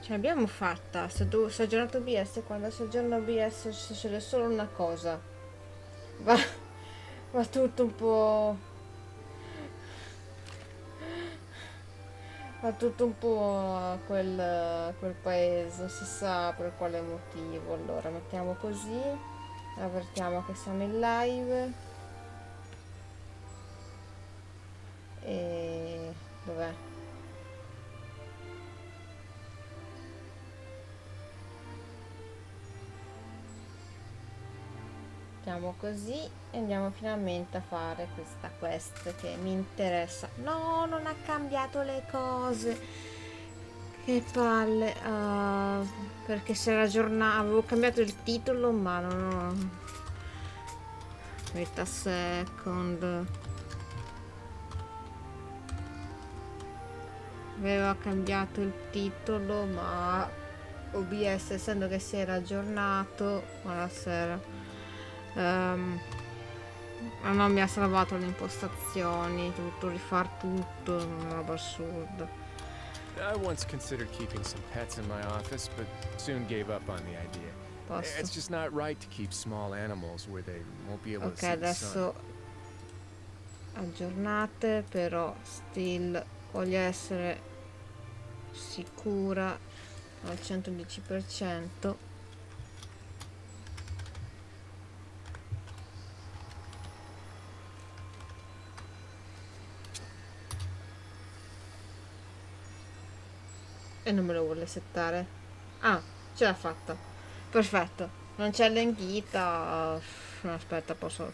Ce l'abbiamo fatta. Se aggiornato OBS, quando si aggiorna OBS succede solo una cosa. Va, va tutto un po'. Va tutto un po' a quel paese, non si sa per quale motivo. Allora mettiamo così, avvertiamo che siamo in live. E dov'è? Mettiamo così e andiamo finalmente a fare questa quest che mi interessa. No, non ha cambiato le cose. Che palle. Perché se era aggiornato, avevo cambiato il titolo, ma non ho. Wait a second. Aveva cambiato il titolo, ma OBS, essendo che si era aggiornato, buonasera, non mi ha salvato le impostazioni, ho dovuto rifare tutto, una roba assurda. I once considered keeping some pets in my office, but soon gave up on the idea. Posso. It's just not right to keep small animals where they won't be able to Ok, see the sun. adesso aggiornate, però still voglio essere sicura al 110%. E non me lo vuole settare. Ah, ce l'ha fatta. Perfetto. Non c'è l'enghita. No, aspetta, posso.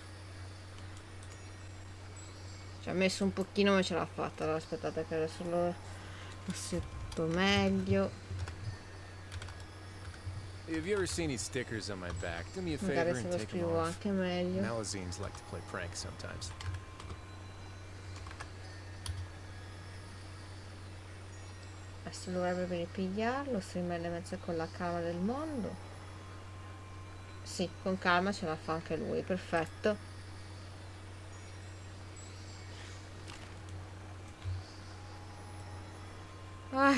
Ci ha messo un pochino ma ce l'ha fatta. Allora, aspettate che adesso lo setto meglio. If you ever see any stickers on my back, do me a favor Magari se and lo take them scrivo off. anche meglio. Malazines like to play pranks sometimes. Adesso dovrebbe ripigliarlo. Strimere le mezze con la calma del mondo. Sì, con calma ce la fa anche lui. Perfetto. Ah,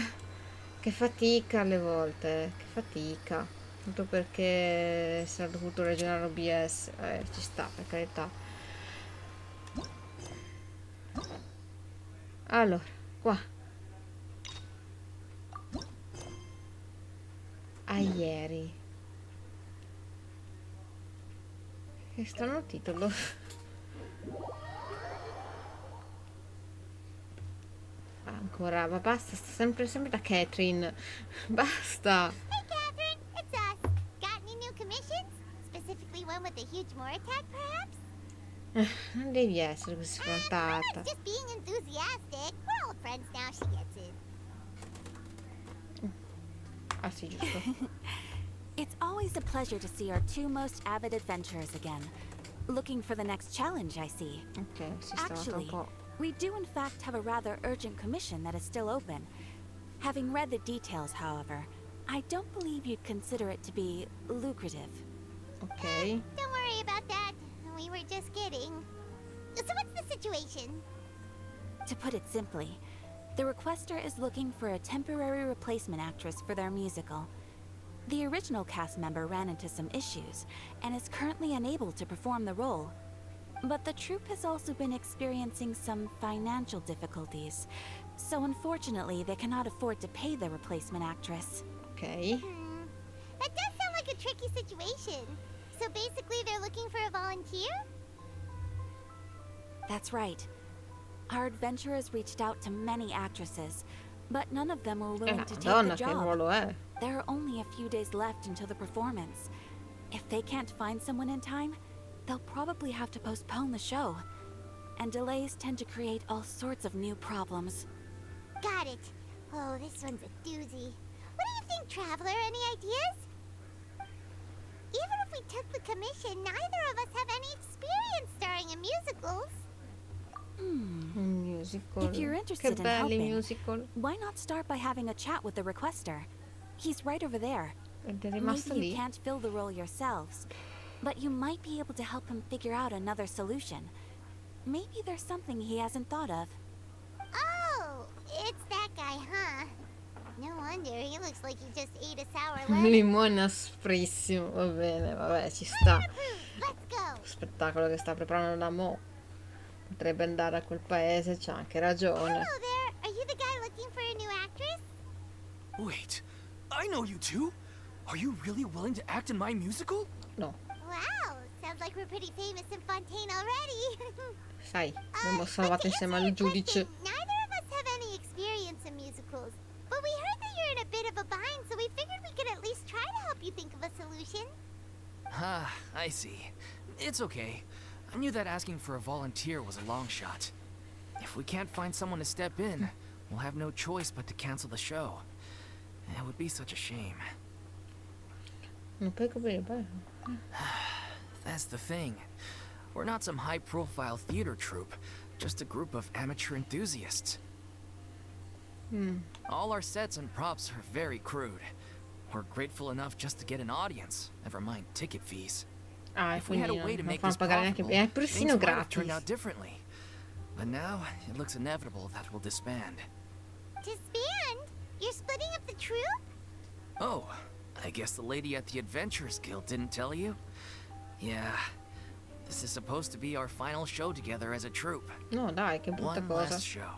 che fatica alle volte. Che fatica. Tutto perché si è dovuto regionare OBS. Ci sta, per carità. Allora, qua. A ieri. Che strano titolo. Ancora, ma basta, sta sempre da Catherine. Basta. Hey, Catherine, it's us. Got any new commissions? Specifically one with a huge more attack, perhaps? Non devi essere così sfrontata. Mama's just being enthusiastic. We're old friends now, she gets it. Ah sì, giusto. It's always a pleasure to see our two most avid adventurers again. Looking for the next challenge, I see. Ok, si stava un Actually, po'. we do in fact have a rather urgent commission that is still open. Having read the details, however, I don't believe you'd consider it to be lucrative. Ok. Don't worry about that. We were just kidding. So what's the situation? To put it simply, the requester is looking for a temporary replacement actress for their musical. The original cast member ran into some issues and is currently unable to perform the role. But the troupe has also been experiencing some financial difficulties, so unfortunately they cannot afford to pay the replacement actress. Ok. That does sound like a tricky situation. So basically they're looking for a volunteer? That's right. Our adventurers reached out to many actresses, but none of them were willing to take the Madonna, che job. ruolo è? There are only a few days left until the performance. If they can't find someone in time, they'll probably have to postpone the show. And delays tend to create all sorts of new problems. Got it. Oh, this one's a doozy. What do you think, Traveler? Any ideas? Even if we took the commission, neither of us have any experience starring in musicals. Un musical. If you're Che interested in belli helping, musical. why not start by having a chat with the requester? He's right over there. Ed è rimasto Maybe you lì. can't fill the role yourselves, but you might be able to help him figure out another solution. Maybe there's something he hasn't thought of. Oh, it's that guy, huh? No wonder. He looks like he just ate a sour Un lemon. limone asprissimo. Va bene, vabbè, ci sta. Let's go. Spettacolo che sta preparando la Mo. Potrebbe andare a quel paese, c'ha anche ragione. Hello there. Are you the guy looking for a new actress? Wait, I know you two. Are you really willing to act in my musical? No, Wow, sounds like we're pretty famous in Fontaine already. sai, abbiamo But salvato to insieme answer al your giudice. question, neither of us have any experience in musicals. But we heard that you're in a bit of a bind, so we figured we could at least try to help you think of a solution. Ah, I see. It's okay. I knew that asking for a volunteer was a long shot. If we can't find someone to step in, we'll have no choice but to cancel the show. It would be such a shame. Non puoi coprire il ballo. That's the thing. We're not some high-profile theater troupe, just a group of amateur enthusiasts. All our sets and props are very crude. We're grateful enough just to get an audience, never mind ticket fees. Ah, e If we had quindi a way to non make fanno this pagare neanche. profitable, È things persino might have turned gratis. out differently. But now, it looks inevitable that we'll disband. Disband? You're splitting up the troupe? Oh, I guess the lady at the Adventurers Guild didn't tell you? Yeah, this is supposed to be our final show together as a troupe. No, dai, che brutta One cosa. last show.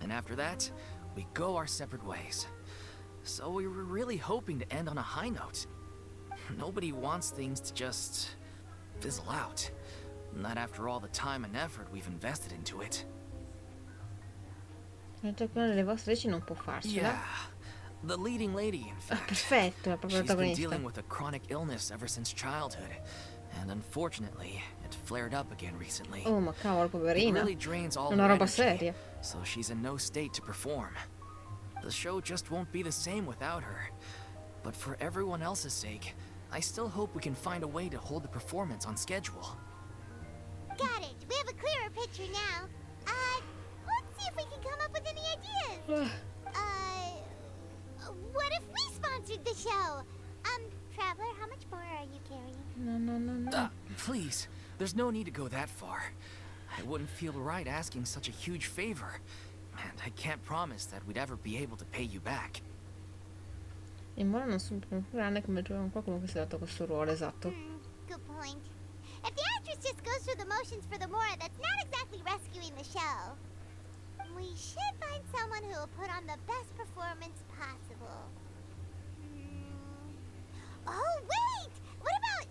And after that, we go our separate ways. So we were really hoping to end on a high note. Nobody wants things to just fizzle out. Not after all the time and effort we've invested into it. Ha detto che una delle vostre reci non può farcela. Yeah, the leading lady, in Ah, fact. perfetto, la propria She's been protagonista. dealing with a chronic illness ever since childhood. And unfortunately, it flared up again recently. Oh, ma cavolo, It poverina. really drains all Una her roba energy, seria. so she's in no state to perform. The show just won't be the same without her. But for everyone else's sake, I still hope we can find a way to hold the performance on schedule. Got it. We have a clearer picture now. Let's see if we can come up with any ideas. What if we sponsored the show? Traveler, how much more are you carrying? No, no, no, no. Please, there's no need to go that far. I wouldn't feel right asking such a huge favor. And I can't promise that we'd ever be able to pay you back. In modo non sono più grande come trovare qualcuno che si è dato questo ruolo, esatto. Good point. If the actress just goes through the motions for the Mora, that's not exactly rescuing the show. We should find someone who will put on the best performance possible. Oh, wait! What about...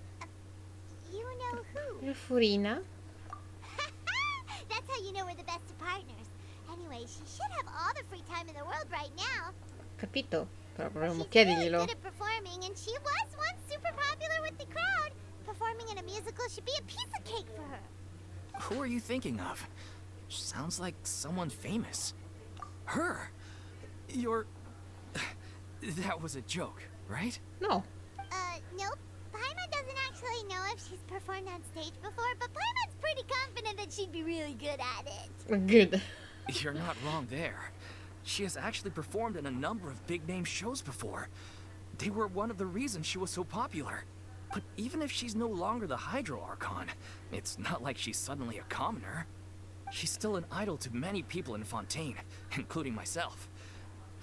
you know who? La Furina? That's how you know we're the best of partners. Anyway, she should have all the free time in the world right now. Capito? Però dovremmo She's really chiederglielo. good at performing, and she was once super popular with the crowd. Performing in a musical should be a piece of cake for her. Who are you thinking of? Sounds like someone famous. Her? You're... That was a joke, right? No. Nope. Paimon doesn't actually know if she's performed on stage before, but Paimon's pretty confident that she'd be really good at it. Good. You're not wrong there. She has actually performed in a number of big-name shows before. They were one of the reasons she was so popular. But even if she's no longer the Hydro Archon, it's not like she's suddenly a commoner. She's still an idol to many people in Fontaine, including myself.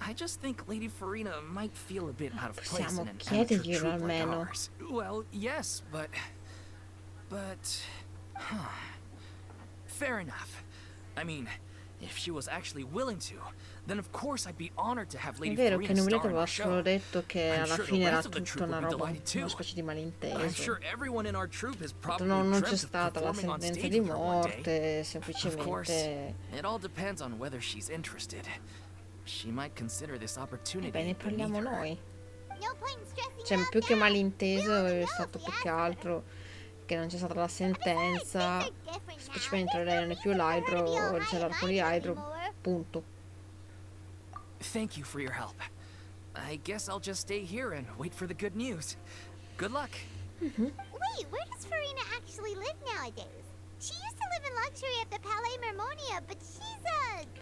I just think Lady Furina might feel a bit out of place Possiamo in an amateur chiederglielo troupe like almeno. ours. Well, yes, but... Fair enough. I mean, if she was actually willing to, then of course I'd be honored to have È Lady vero che Furina Nuvoleto star in aveva our solo show. detto che I'm alla sure the fine era rest of the tutta troupe una would be roba, delighted too. una specie di I'm malinteso. sure everyone in our troupe has probably Non c'è dreamt of stata la performing on sentenza stage di with her one day. morte, Of course, semplicemente... it all depends on whether she's interested. She might consider this opportunity Vabbè, ne parliamo beneath her. noi. No point in stressing Cioè, you out più che now. malinteso We è already stato know più if che we ask her. altro che non c'è stata la Besides, sentenza, things are different now. specialmente lei non è più There's no reason for her to be all l'Hydro, c'è high l'arco and di mighty Hydro, anymore. punto. Thank you for your help. I guess I'll just stay here and wait for the good news. Good luck. Wait, where does Furina actually live nowadays? She used to live in luxury at the Palais Mermonia, but she's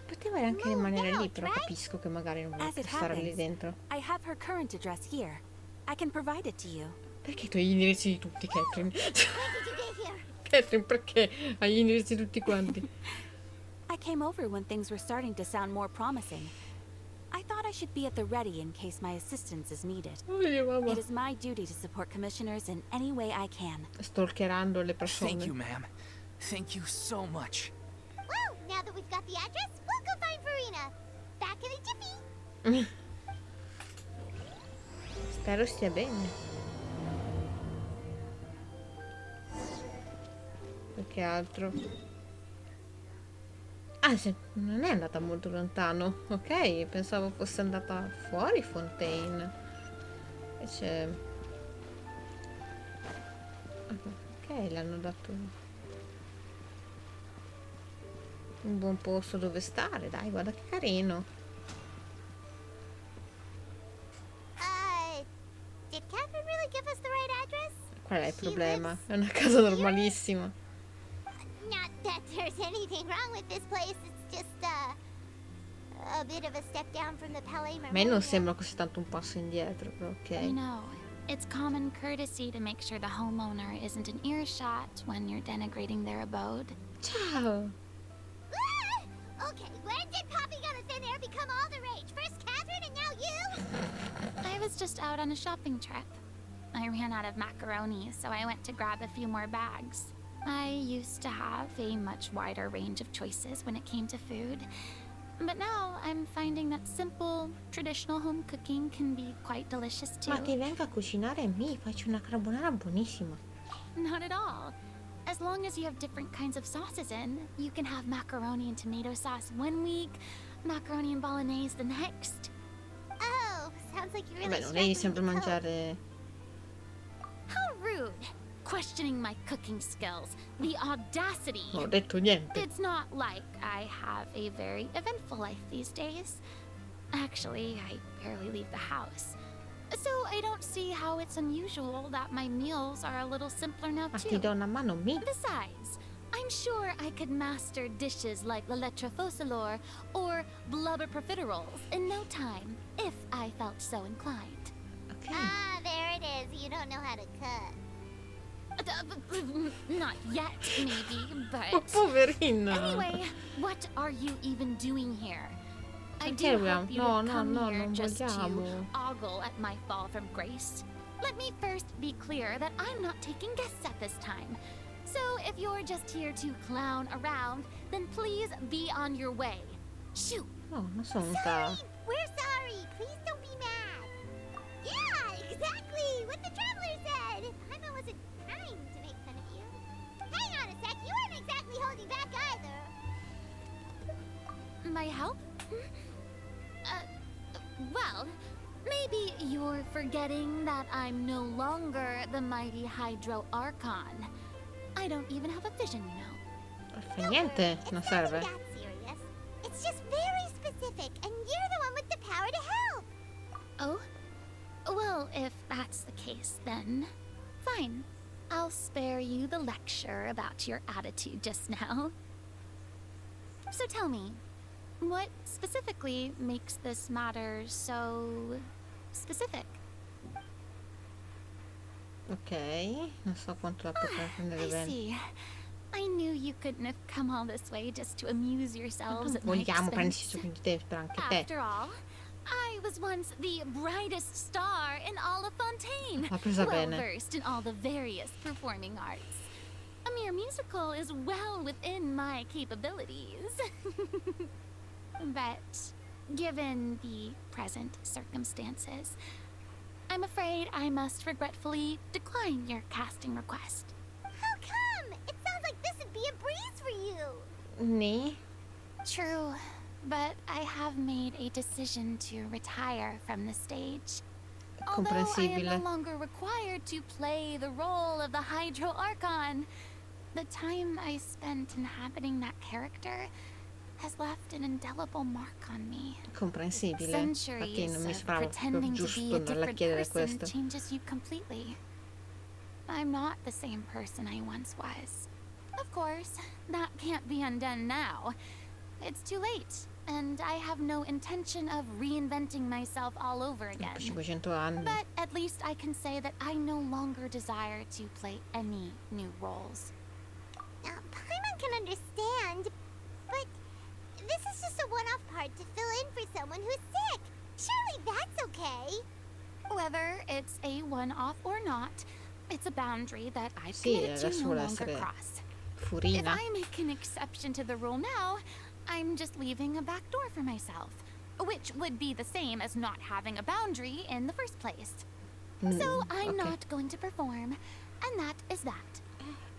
Poteva anche moved rimanere lì, out, però right? capisco che magari non As vuole it stare lì happens, dentro. I have her current address here. I can provide it to you. Perché tu hai gli indirizzi di tutti, Catherine? When did you get here? Catherine, perché hai gli indirizzi di tutti quanti? I came over when things were starting to sound more promising. I thought I should be at the ready in case my assistance is needed. Oddio, mamma. It is my duty to support commissioners in any way I can. Stalkerando le persone. Thank you, ma'am. Thank you so much. Well, now that we've got the address, we'll go find Furina. Back in a jiffy. Spero stia bene. Più che altro. Ah, non è andata molto lontano. Ok, pensavo fosse andata fuori Fontaine. Invece... Ok, l'hanno dato un buon posto dove stare. Dai, guarda che carino. Did Catherine really give us the right address? Qual è il problema? È una casa normalissima. Not that there's anything wrong with this place. It's just a bit of a step down from the Palais A me Memorial. non sembra così tanto un passo indietro, però I ok. know. It's common courtesy to make sure the homeowner isn't in earshot when you're denigrating their abode. Ciao! Ah! Okay, when did popping on a thin air become all the rage? First Catherine and now you? I was just out on a shopping trip. I ran out of macaroni, so I went to grab a few more bags. I used to have a much wider range of choices when it came to food. But now I'm finding that simple, traditional home cooking can be quite delicious too. Ma che venga a cucinare mi faccio una carbonara buonissima. Not at all. As long as you have different kinds of sauces in, you can have macaroni and tomato sauce one week, macaroni and bolognese the next. Oh, sounds like you're Vabbè, really non devi sempre struggling with the mangiare... How rude! Questioning my cooking skills. The audacity! Non ho detto niente. It's not like I have a very eventful life these days. Actually, I barely leave the house. So I don't see how it's unusual that my meals are a little simpler now Ma ti too. do una mano mi? Besides, I'm sure I could master dishes like la lettre focilor or blubber profiteroles in no time, if I felt so inclined. Ok. Ah, there it is. You don't know how to cook. Not yet, maybe, Oh, but... poverina! Anyway, what are you even doing here? I Perché do dobbiamo- hope you no, didn't no, come no, here non just to vogliamo. ogle at my fall from grace. Let me first be clear that I'm not taking guests at this time. So if you're just here to clown around, then please be on your way. Shoot! No, non sono venuta... We're sorry. Please don't be mad. Yeah, exactly. What the traveler said. Paimon wasn't trying to make fun of you. Hang on a sec. You weren't exactly holding back either. My help? Well, maybe you're forgetting that I'm no longer the mighty Hydro Archon. I don't even have a vision, you know. Fa niente, It's non not serve. that serious. It's just very specific, and you're the one with the power to help. Oh? Well, if that's the case, then fine. I'll spare you the lecture about your attitude just now. So tell me, what specifically makes this matter so specific? Ok, non so quanto la potrà prendere I bene. see. I knew you couldn't have come all this way just to amuse yourselves at my Vogliamo prenderci expense. su di te per anche te. After all, I was once the brightest star in all of Fontaine, L'ha presa well bene. versed in all the various performing arts. A mere musical is well within my capabilities. But given the present circumstances, I'm afraid I must regretfully decline your casting request. How come? It sounds like this would be a breeze for you. Ni? True, but I have made a decision to retire from the stage. Although I am no Comprensibile. longer required to play the role of the Hydro Archon, the time I spent inhabiting that character has left an indelible mark on me. Comprensibile. Infatti Centuries non mi of sembrava pretending proprio to be giusto a andarla a different chiedere person questo. changes you completely. I'm not the same person I once was. Of course, that can't be undone now. It's too late, and I have no intention of reinventing myself all over again. Dopo 500 anni. But at least I can say that I no longer desire to play any new roles. Paimon can understand, but this is just a one-off part to fill in for someone who's sick. Surely that's okay. Whether it's a one-off or not, it's a boundary that I've Sì, committed to adesso no vuole longer essere cross. If Furina. I make an exception to the rule now, I'm just leaving a back door for myself, which would be the same as not having a boundary in the first place. So I'm ok. not going to perform, and that is that.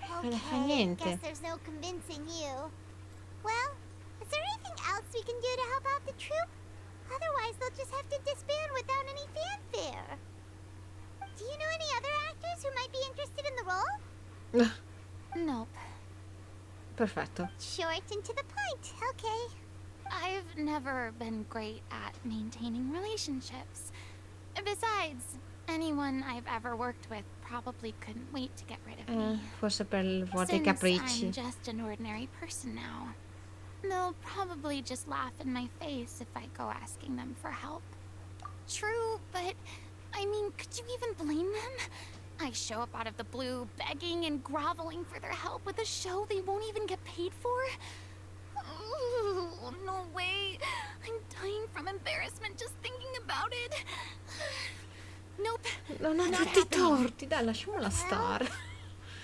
Non fa Okay, niente. guess there's no convincing you. Well, is there anything else we can do to help out the troupe? Otherwise, they'll just have to disband without any fanfare. Do you know any other actors who might be interested in the role? Nope. Perfetto. Short and to the point. Okay. I've never been great at maintaining relationships. Besides, anyone I've ever worked with probably couldn't wait to get rid of me. Forse per vuoti Since capricci. I'm just an ordinary person now, they'll probably just laugh in my face if I go asking them for help. True, but I mean, could you even blame them? I show up out of the blue, begging and groveling for their help with a show they won't even get paid for. Ooh, no way. I'm dying from embarrassment just thinking about it. Nope. Non ha not tutti i happening. torti, dai, lasciamola stare.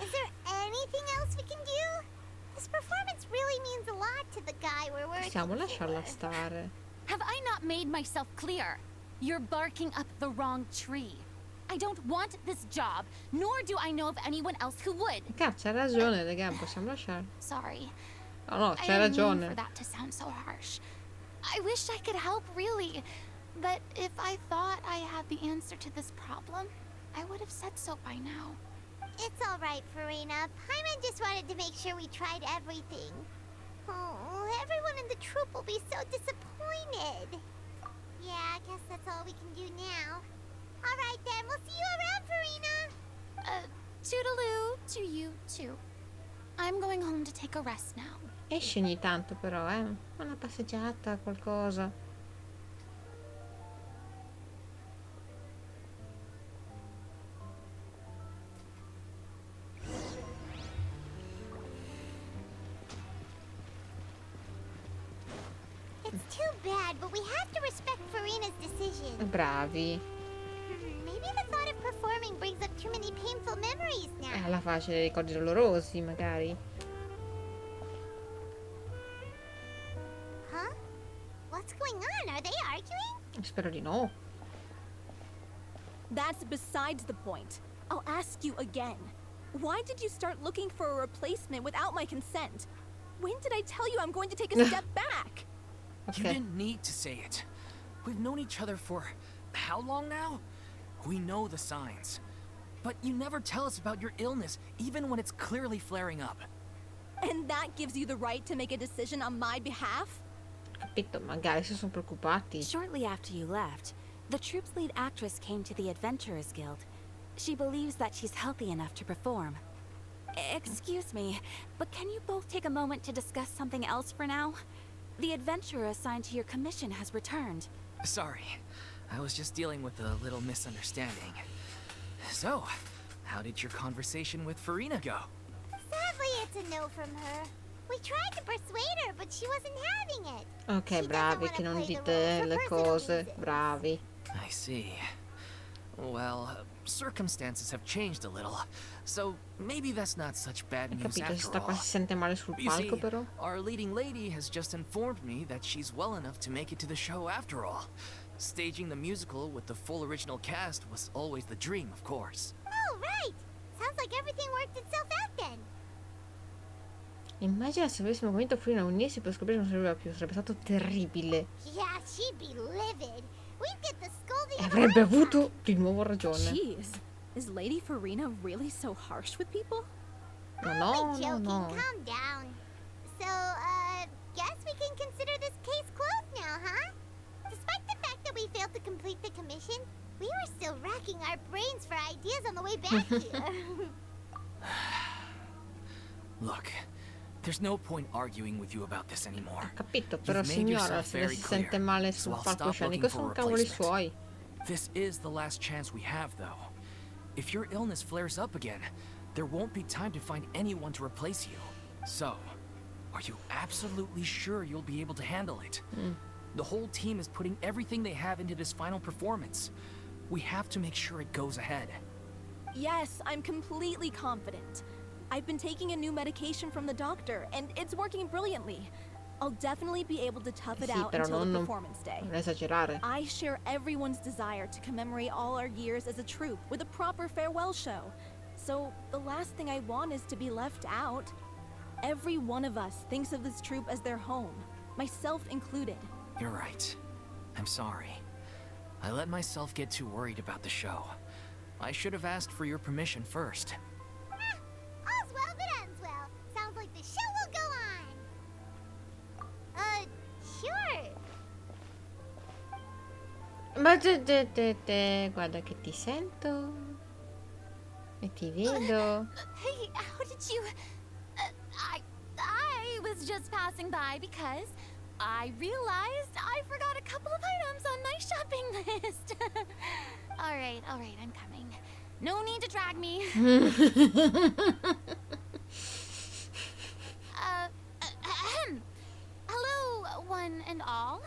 Is there anything else we can do? This performance really means a lot to the guy we're working Possiamo lasciarla for. stare. Have I not made myself clear? You're barking up the wrong tree. I don't want this job, nor do I know of anyone else who would. Cazzo, hai ragione, raga, possiamo lasciare. Sorry. No, I c'hai didn't mean ragione. for that to sound so harsh. I wish I could help, really. But if I thought I had the answer to this problem, I would have said so by now. It's all right, Furina. Paimon just wanted to make sure we tried everything. Oh, everyone in the troupe will be so disappointed. Yeah, I guess that's all we can do now. All right, then. We'll see you around, Furina. Toodaloo to you, too. I'm going home to take a rest now. Esci ogni tanto però, una passeggiata, qualcosa. It's too bad, but we have to respect Furina's decision. Bravi. Maybe the thought of performing brings up too many painful memories now. Alla facile ricordi dolorosi, magari. Huh? What's going on? Are they arguing? Spero di no. That's besides the point. I'll ask you again. Why did you start looking for a replacement without my consent? When did I tell you I'm going to take a step back? You Ok. didn't need to say it. We've known each other for how long now? We know the signs. But you never tell us about your illness, even when it's clearly flaring up. And that gives you the right to make a decision on my behalf? Capito, magari si sono preoccupati. Shortly after you left, the troupe's lead actress came to the Adventurers Guild. She believes that she's healthy enough to perform. Excuse me, but can you both take a moment to discuss something else for now? The adventurer assigned to your commission has returned. Sorry, I was just dealing with a little misunderstanding. So, how did your conversation with Furina go? Sadly, it's a no from her. We tried to persuade her, but she wasn't having it. Ok, She doesn't bravi wanna che non play the dite role for le personal cose. reasons. Bravi. I see. Well, circumstances have changed a little, so maybe that's not such bad Hai news capito, si after sta all. quasi si sente male sul You see, palco però. our leading lady has just informed me that she's well enough to make it to the show after all. Staging the musical with the full original cast was always the dream, of course. Oh, right. Sounds like everything worked itself out then. Immagina se avessimo convinto Furina a unirsi per scoprire che non serviva più, sarebbe stato terribile. Yeah, she'd be livid. We'd get the scolding E of avrebbe a avuto di nuovo ragione. Jeez, is Lady Furina really so harsh with people? Ma Only no, no, joking. no. Calm down. So, guess we can consider this case closed now, huh? Despite the fact that we failed to complete the commission, we were still racking our brains for ideas on the way back here. Look, there's no point arguing with you about this anymore. Capito, però You've made signora, yourself se lei very si clear, sente male so sul I'll stop palcoscenico looking sono for a cavoli replacement. suoi. This is the last chance we have, though. If your illness flares up again, there won't be time to find anyone to replace you. So, are you absolutely sure you'll be able to handle it? The whole team is putting everything they have into this final performance. We have to make sure it goes ahead. Yes, I'm completely confident. I've been taking a new medication from the doctor, and it's working brilliantly. I'll definitely be able to tough it Sì, out però until the non performance day. esagerare. I share everyone's desire to commemorate all our years as a troupe with a proper farewell show. So the last thing I want is to be left out. Every one of us thinks of this troupe as their home, myself included. You're right. I'm sorry. I let myself get too worried about the show. I should have asked for your permission first. All's well that ends well. Sounds like the show will go on. Sure. Ma guarda che ti sento e ti vedo. Hey, how did you... I was just passing by because I realized I forgot a couple of items on my shopping list. All right, I'm coming. No need to drag me. Hello, one and all.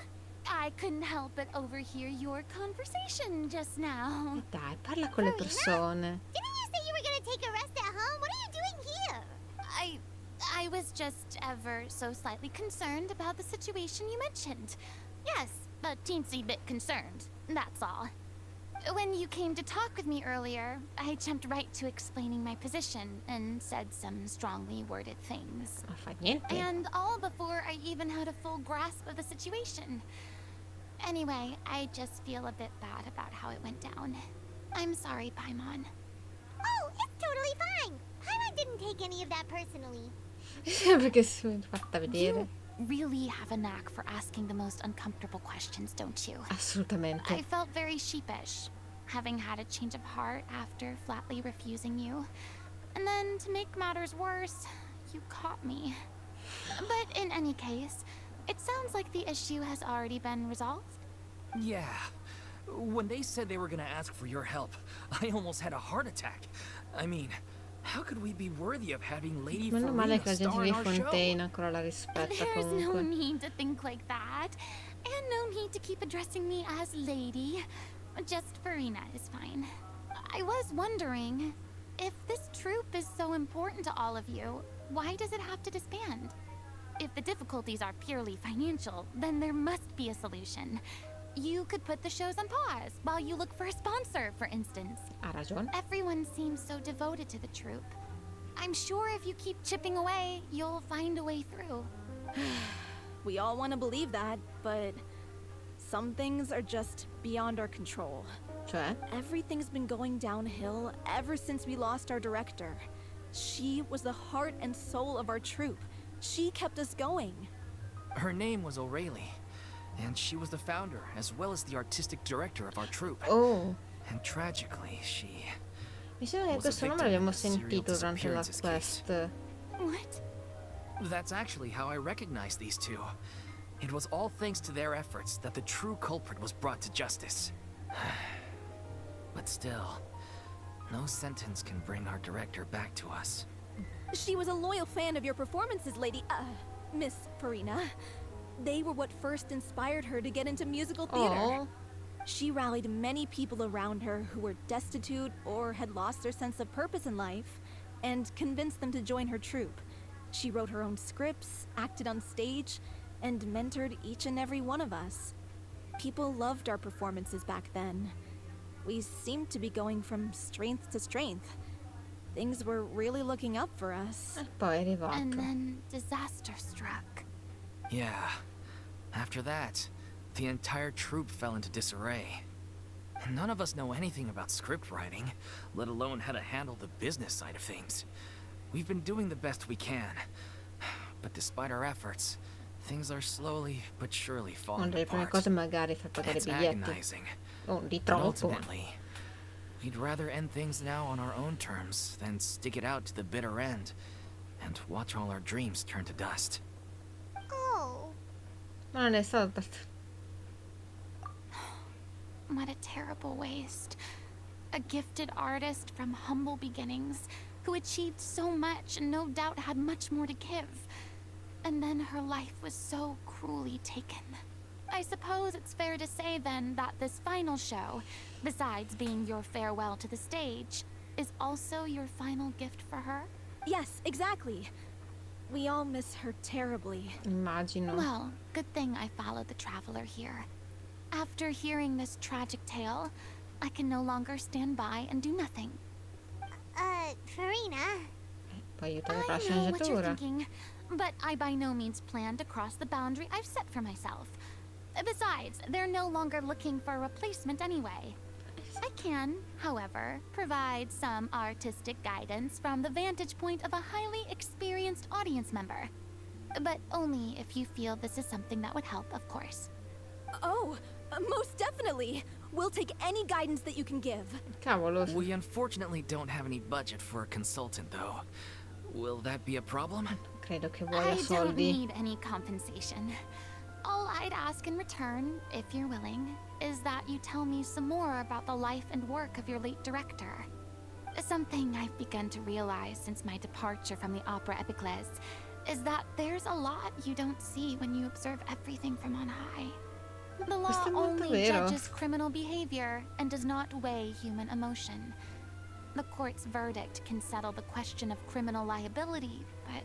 I couldn't help but overhear your conversation just now. Dai, parla con le persone. Didn't you say you were gonna take a rest at home? What are you doing here? I was just ever so slightly concerned about the situation you mentioned. Yes, a teensy bit concerned, that's all. When you came to talk with me earlier, I jumped right to explaining my position and said some strongly worded things. Non fa niente. And all before I even had a full grasp of the situation. Anyway, I just feel a bit bad about how it went down. I'm sorry, Paimon. Oh, it's totally fine. Paimon didn't take any of that personally. Perché si è fatta vedere. You really have a knack for asking the most uncomfortable questions, don't you? Assolutamente. I felt very sheepish, having had a change of heart after flatly refusing you. And then, to make matters worse, you caught me. But in any case, it sounds like the issue has already been resolved. Yeah. When they said they were gonna ask for your help, I almost had a heart attack. I mean, how could we be worthy of having Lady Meno male che Furina la gente star di in our show? Fontaine ancora la rispetta There's no comunque. need to think like that. And no need to keep addressing me as lady. Just Furina is fine. I was wondering, if this troupe is so important to all of you, why does it have to disband? If the difficulties are purely financial, then there must be a solution. You could put the shows on pause while you look for a sponsor, for instance. Ha ragione. Everyone seems so devoted to the troupe. I'm sure if you keep chipping away, you'll find a way through. We all want to believe that, but some things are just beyond our control. Cioè? Everything's been going downhill ever since we lost our director. She was the heart and soul of our troupe. She kept us going. Her name was O'Reilly, and she was the founder as well as the artistic director of our troupe. Oh. And tragically, she... Mi sembra che questo nome l'abbiamo sentito durante la quest. What? That's actually how I recognized these two. It was all thanks to their efforts that the true culprit was brought to justice. But still, no sentence can bring our director back to us. She was a loyal fan of your performances, Miss Furina. They were what first inspired her to get into musical theater. Oh. She rallied many people around her who were destitute or had lost their sense of purpose in life, and convinced them to join her troupe. She wrote her own scripts, acted on stage, and mentored each and every one of us. People loved our performances back then. We seemed to be going from strength to strength. Things were really looking up for us. Poi è arrivato. And then disaster struck. Yeah. After that, the entire troupe fell into disarray. None of us know anything about script writing, let alone how to handle the business side of things. We've been doing the best we can. But despite our efforts, things are slowly but surely Una falling delle prime apart. cose magari far pagare i It's biglietti. agonizing. Oh, di But troppo. ultimately, we'd rather end things now on our own terms than stick it out to the bitter end and watch all our dreams turn to dust. Oh. Ma non è stato... What a terrible waste. A gifted artist from humble beginnings who achieved so much and no doubt had much more to give. And then her life was so cruelly taken. I suppose it's fair to say then that this final show, besides being your farewell to the stage, is also your final gift for her? Yes, exactly. We all miss her terribly. Immagino. Well, good thing I followed the traveler here. After hearing this tragic tale, I can no longer stand by and do nothing. Furina. Poi aiuta con la I know what you're sceneggiatura. thinking, but I by no means plan to cross the boundary I've set for myself. Besides, they're no longer looking for a replacement anyway. I can, however, provide some artistic guidance from the vantage point of a highly experienced audience member. But only if you feel this is something that would help, of course. Oh, most definitely. We'll take any guidance that you can give. Cavolo. We unfortunately don't have any budget for a consultant, though. Will that be a problem? Credo che vuoi I don't soldi. need any compensation. All I'd ask in return, if you're willing, is that you tell me some more about the life and work of your late director. Something I've begun to realize since my departure from the Opera Epiclese is that there's a lot you don't see when you observe everything from on high. The law Questo è molto only vero. judges criminal behavior and does not weigh human emotion. The court's verdict can settle the question of criminal liability, but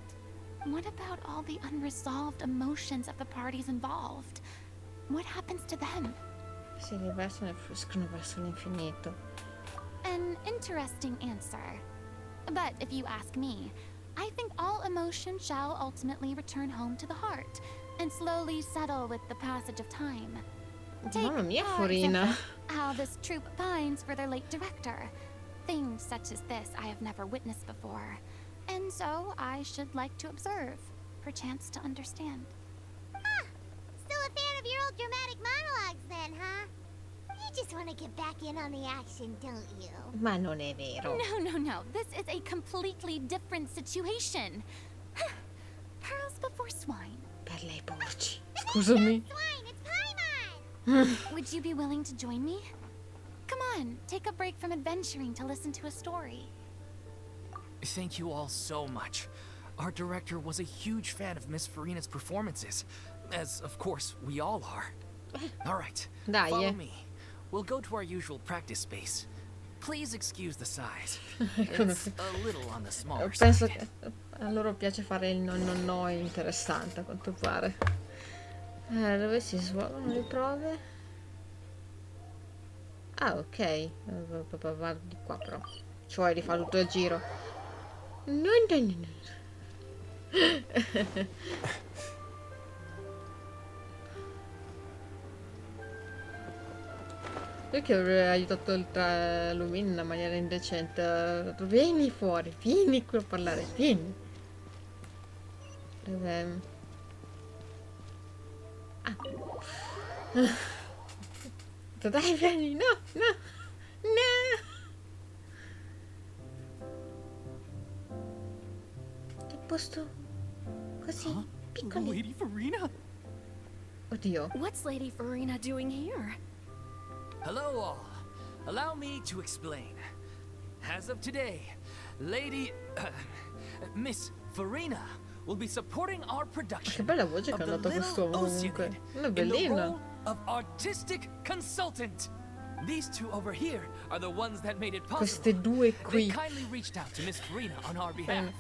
what about all the unresolved emotions of the parties involved? What happens to them? Si riversano e fluiscono verso l'infinito. An interesting answer. But if you ask me, I think all emotion shall ultimately return home to the heart and slowly settle with the passage of time. Mamma mia, for Furina. example, how this troupe pines for their late director. Things such as this I have never witnessed before, and so I should like to observe, perchance to understand. Ah, still a fan of your old dramatic monologues then, huh? You just want to get back in on the action, don't you? Ma non è vero. No. This is a completely different situation. Pearls before swine. Perle ai porci. Scusami. Swine, it's Paimon! Would you be willing to join me? Come on, take a break from adventuring to listen to a story. Thank you all so much. Our director was a huge fan of Miss Furina's performances, as of course we all are. All right, Dai, follow me. We'll go to our usual practice space. Please excuse the size. It's a little on the smaller Penso side. che a loro piace fare il no interessante, a quanto pare. Dove si svolgono le prove? Ah, ok. Va di qua però. Cioè rifà tutto il giro. No. Io che avrei aiutato il Lumin in una maniera indecente. Ho detto, vieni fuori, vieni qui a parlare, vieni. Dove... Ah. Ho detto, dai, vieni, no. Che posto così piccolo. Lady Furina? Oddio. What's Lady Furina doing here? Hello all. Allow me to explain. As of today, Miss Furina will be supporting our production Che bella voce che of ha the dato Little quest'uomo comunque. Oceanide Non è in the bellino. role of artistic consultant. These two over here are the ones that made it possible. Queste due They qui. kindly reached out to Miss Furina on our behalf.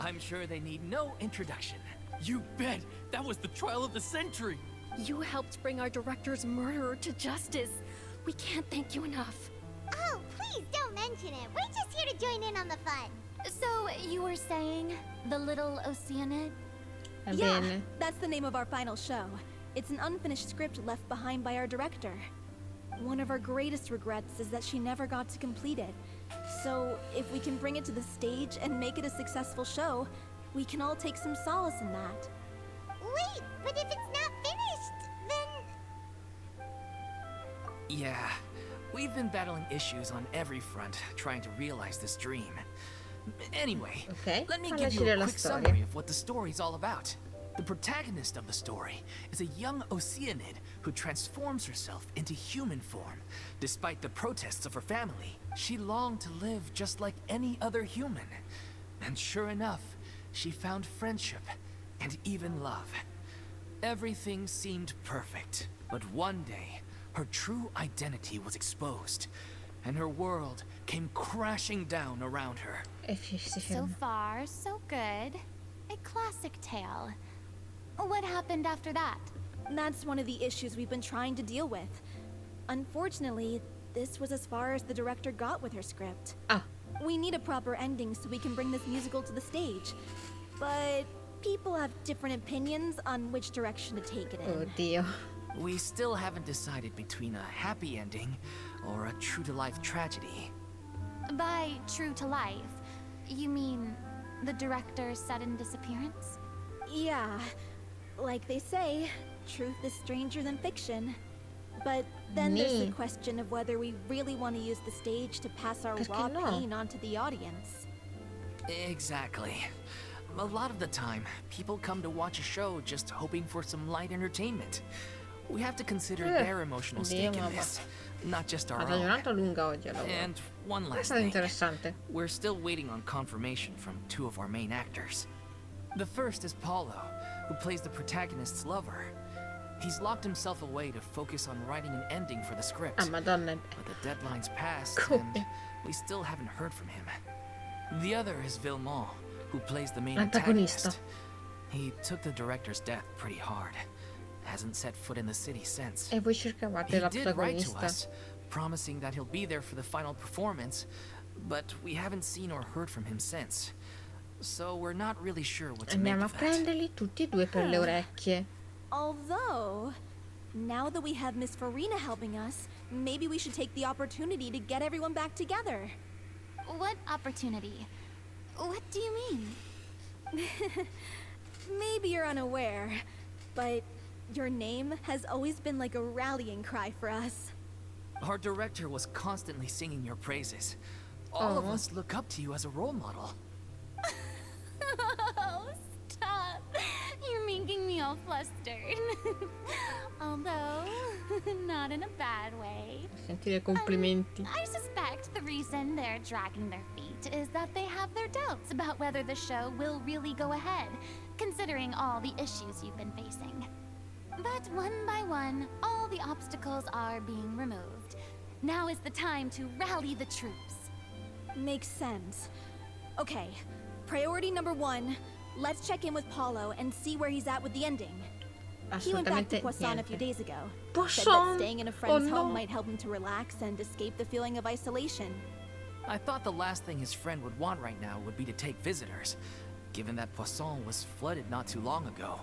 I'm sure they need no introduction. You bet! That was the trial of the century! You helped bring our director's murderer to justice. We can't thank you enough. Oh, please don't mention it. We're just here to join in on the fun. So, you were saying the little oceanide? Va Yeah, bene. that's the name of our final show. It's an unfinished script left behind by our director. One of our greatest regrets is that she never got to complete it. So, if we can bring it to the stage and make it a successful show, we can all take some solace in that. Wait, but if it's not finished, then... Yeah, we've been battling issues on every front, trying to realize this dream. Anyway, Ok, let me fallaci give you dire a la quick storia. summary of what the story's all about. The protagonist of the story is a young oceanide who transforms herself into human form. Despite the protests of her family, she longed to live just like any other human. And sure enough, she found friendship and even love. Everything seemed perfect But one day, her true identity was exposed, and her world came crashing down around her. E si So ferma. far, so good. A classic tale. What happened after that? That's one of the issues we've been trying to deal with. Unfortunately, this was as far as the director got with her script. Ah, We need a proper ending so we can bring this musical to the stage. But people have different opinions on which direction to take it in. oddio. We still haven't decided between a happy ending or a true-to-life tragedy. By true to life, you mean the director's sudden disappearance? Yeah, like they say, truth is stranger than fiction. But then there's the Nee. question of whether we really want to use the stage to pass our Perché raw no? pain onto the audience. Exactly. A lot of the time, people come to watch a show just hoping for some light entertainment. We have to consider their emotional Dio, stake in mamma. this, not just our Ha own. ragionato lunga oggi al lavoro. And one È last stato thing. interessante. We're still waiting on confirmation from two of our main actors. The first is Paulo, who plays the protagonist's lover. He's locked himself away to focus on writing an ending for the script. Ah, madonna. But the deadline's passed, Come. and we still haven't heard from him. The other is Villemont, who plays the main L'antagonista. antagonist. He took the director's death pretty hard. Hasn't set foot in the city since. E voi cercavate He la did write to protagonista. us, promising that he'll be there for the final performance, but we haven't seen or heard from him since. So we're not really sure what to make Andiamo a of that. prenderli tutti e due per le orecchie. Although, now that we have Miss Furina helping us, maybe we should take the opportunity to get everyone back together. What opportunity? What do you mean? Maybe you're unaware, but your name has always been like a rallying cry for us. Our director was constantly singing your praises. All of Aw. us look up to you as a role model. Oh, stop. You're making me all flustered. Although, not in a bad way. Sentire complimenti. I suspect the reason they're dragging their feet is that they have their doubts about whether the show will really go ahead, considering all the issues you've been facing. But one by one, all the obstacles are being removed. Now is the time to rally the troops. Makes sense. Okay, priority number 1, let's check in with Paulo and see where he's at with the ending. He went back to Assolutamente Poisson a few niente. days ago. Said Poisson? that staying in a friend's Oh, home no. might help him to relax and escape the feeling of isolation. I thought the last thing his friend would want right now would be to take visitors, given that Poisson was flooded not too long ago.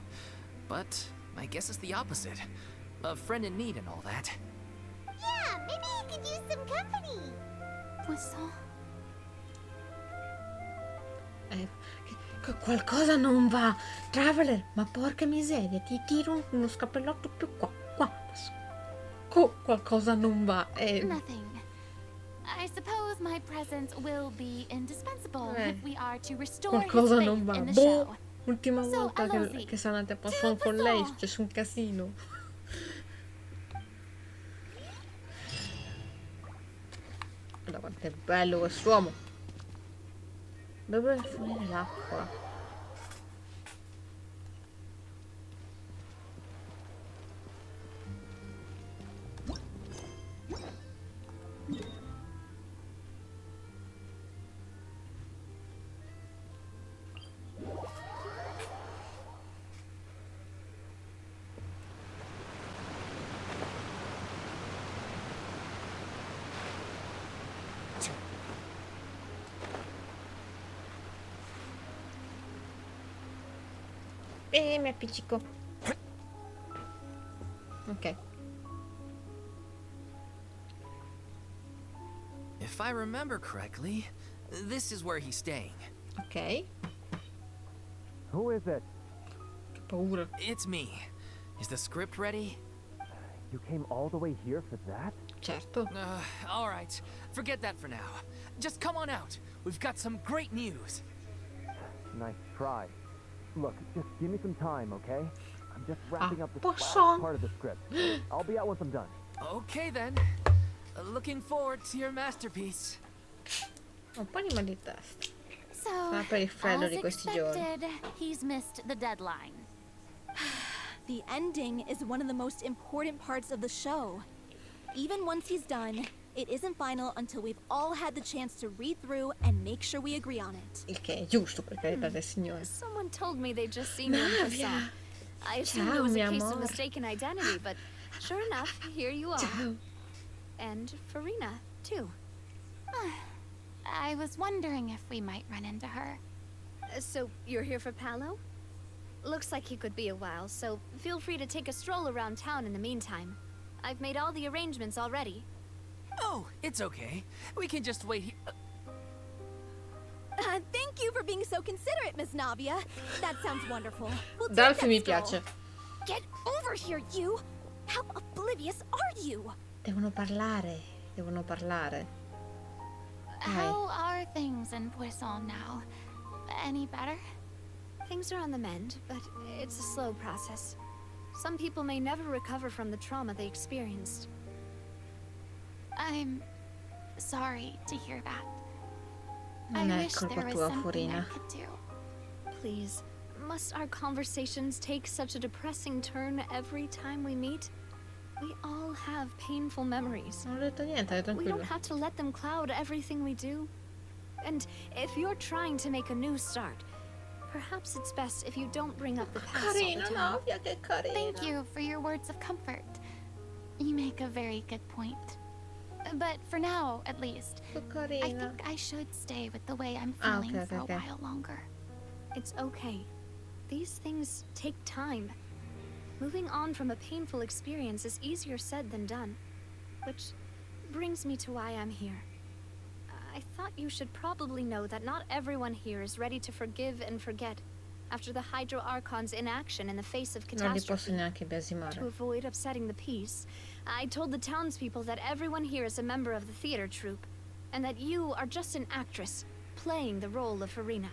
But I guess it's the opposite. A friend in need and all that. Yeah, maybe you could use some company. Poisson. Qualcosa non va. Traveler, ma porca miseria, ti tiro uno scappellotto più qua. Qualcosa non va. Nothing. I suppose my presence will be indispensable if we are to restore his Qualcosa faith non va. in the Boh, show. ultima So, volta allons-y. che sono andate a Poisson con lei è Poisson. successo un casino. Guarda quanto è bello quest'uomo. Dove vuole finire l'acqua? E mi appiccico. Ok. If I remember correctly, this is where he's staying. Ok. Who is it? Che paura. It's me. Is the script ready? You came all the way here for that? Certo. All right. Forget that for now. Just come on out. We've got some great news. Nice try. Look, just give me some time, okay? I'm just wrapping up this last Poisson. part of the script. I'll be out once I'm done. Okay then. Looking forward to your masterpiece. Un po' di mal di testa. So, Per il freddo as di questi giorni. expected, he's missed the deadline. The ending is one of the most important parts of the show. Even once he's done, it isn't final until we've all had the chance to read through and make sure we agree on it. Il che è giusto, per carità del Signore. Someone told me they'd just seen you in Poisson. I assumed it was a case of mistaken identity, but sure enough, here you are. Ciao. And Furina, too. I was wondering if we might run into her. So, you're here for Paolo? Looks like he could be a while, so feel free to take a stroll around town in the meantime. I've made all the arrangements already. Oh, it's okay. We can just wait here. Thank you for being so considerate, Miss Navia. That sounds wonderful. We'll take Dalfi that mi stroll. piace. Get over here, you! How oblivious are you? Devono parlare. Devono parlare. How are things in Poisson now? Any better? Things are on the mend, but it's a slow process. Some people may never recover from the trauma they experienced. I'm sorry to hear that. Non I è wish colpa there was tua, something I Furina. could do. Please, must our conversations take such a depressing turn every time we meet? We all have painful memories. Non ho detto niente, è We don't tranquillo. have to let them cloud everything we do. And if you're trying to make a new start, perhaps it's best if you don't bring up the past all the Carina, time. Navia, che carina. Thank you for your words of comfort. You make a very good point. But for now, at least, Che I carina. think I should stay with the way I'm Ah, feeling okay, for okay, a okay. while longer. It's okay. These things take time. Moving on from a painful experience is easier said than done. Which brings me to why I'm here. I thought you should probably know that not everyone here is ready to forgive and forget after the Hydro Archon's inaction in the face of Non li posso catastrophe. neanche To biasimare. avoid upsetting the peace, I told the townspeople that everyone here is a member of the theater troupe, and that you are just an actress playing the role of Furina.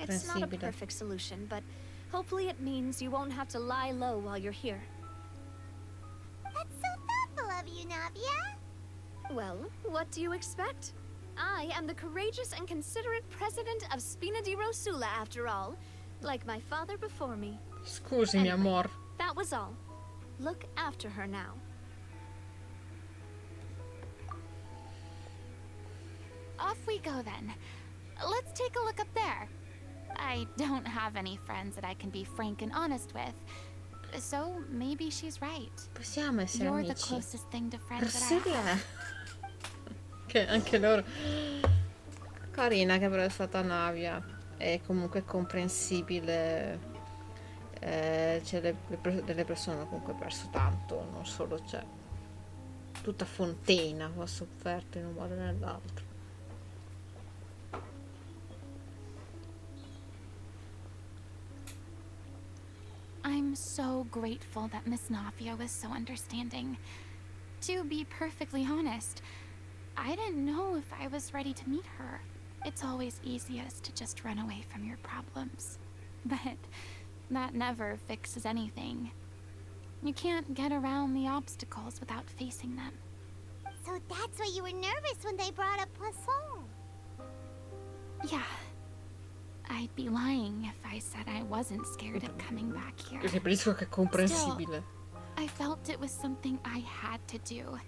It's not a Comprensibile. perfect solution, but hopefully it means you won't have to lie low while you're here. That's so thoughtful of you, Navia. Well, what do you expect? I am the courageous and considerate president of Spina di Rosula, after all, like my father before me. Scusi, mio Anyway, amor. That was all. Look after her now. Off we go then. Let's take a look up there. I don't have any friends that I can be frank and honest with, so maybe she's right. Possiamo essere You're the amici. closest thing to friends that I Persilla. have. Che anche loro. Carina che però è stata Navia. È comunque comprensibile. C'è delle persone che comunque perso tanto, non solo c'è. Tutta Fontaine ha sofferto in un modo o nell'altro. I'm so grateful that Miss Navia was so understanding. To be perfectly honest, I didn't know if I was ready to meet her. It's always easiest to just run away from your problems. But that never fixes anything. You can't get around the obstacles without facing them. So that's why you were nervous when they brought up Poisson. Yeah. I'd be lying if I said I wasn't scared of coming back here. Capisco che è comprensibile. I felt it was something I had to do.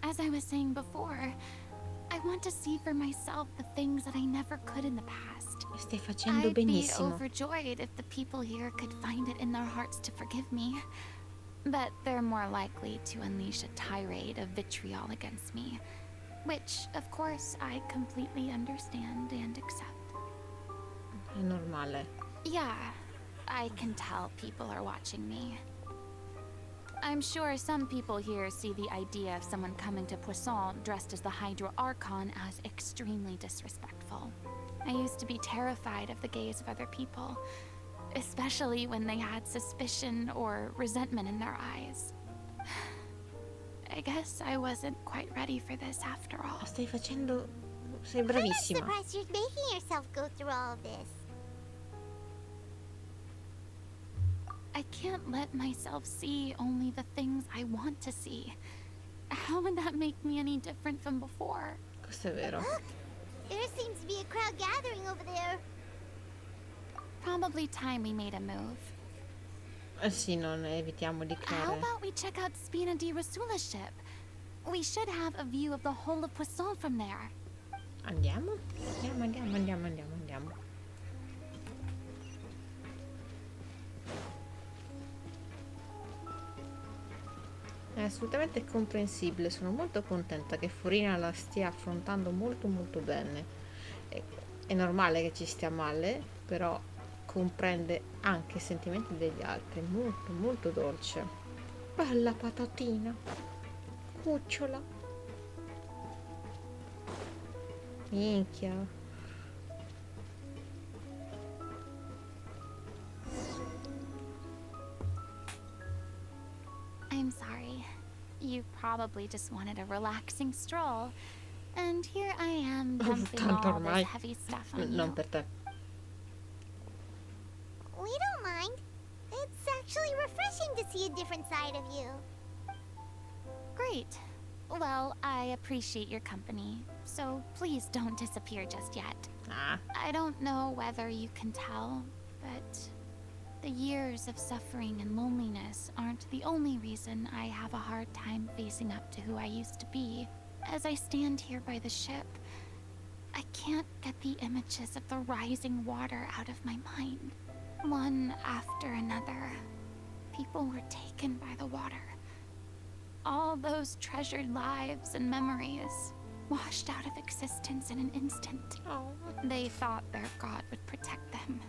As I was saying before, I want to see for myself the things that I never could in the past. Stai facendo I'd be benissimo. overjoyed if the people here could find it in their hearts to forgive me. But they're more likely to unleash a tirade of vitriol against me. Which, of course, I completely understand and accept. È normale. Yeah, I can tell people are watching me. I'm sure some people here see the idea of someone coming to Poisson dressed as the Hydro Archon as extremely disrespectful. I used to be terrified of the gaze of other people, especially when they had suspicion or resentment in their eyes. I guess I wasn't quite ready for this after all. Stai facendo. Sei I'm not bravissima. surprised you're making yourself go through all of this. I can't let myself see only the things I want to see. How would that make me any different from before? Questo è vero. Look, there seems to be a crowd gathering over there. Probably time we made a move. Sì, non evitiamo di How creare. about we check out Spina di Rasula's ship? We should have a view of the whole of Poisson from there. Andiamo? Andiamo. È assolutamente comprensibile, sono molto contenta che Furina la stia affrontando molto bene. È normale che ci stia male, però comprende anche i sentimenti degli altri, molto dolce. Bella patatina, cucciola. Minchia. I'm sorry. You probably just wanted a relaxing stroll. And here I am dumping Tanto all ormai this heavy stuff on non you. per te. We don't mind. It's actually refreshing to see a different side of you. Great. Well, I appreciate your company, so please don't disappear just yet. Ah, I don't know whether you can tell, but the years of suffering and loneliness aren't the only reason I have a hard time facing up to who I used to be. As I stand here by the ship, I can't get the images of the rising water out of my mind. One after another, people were taken by the water. All those treasured lives and memories washed out of existence in an instant. oh. They thought their god would protect them.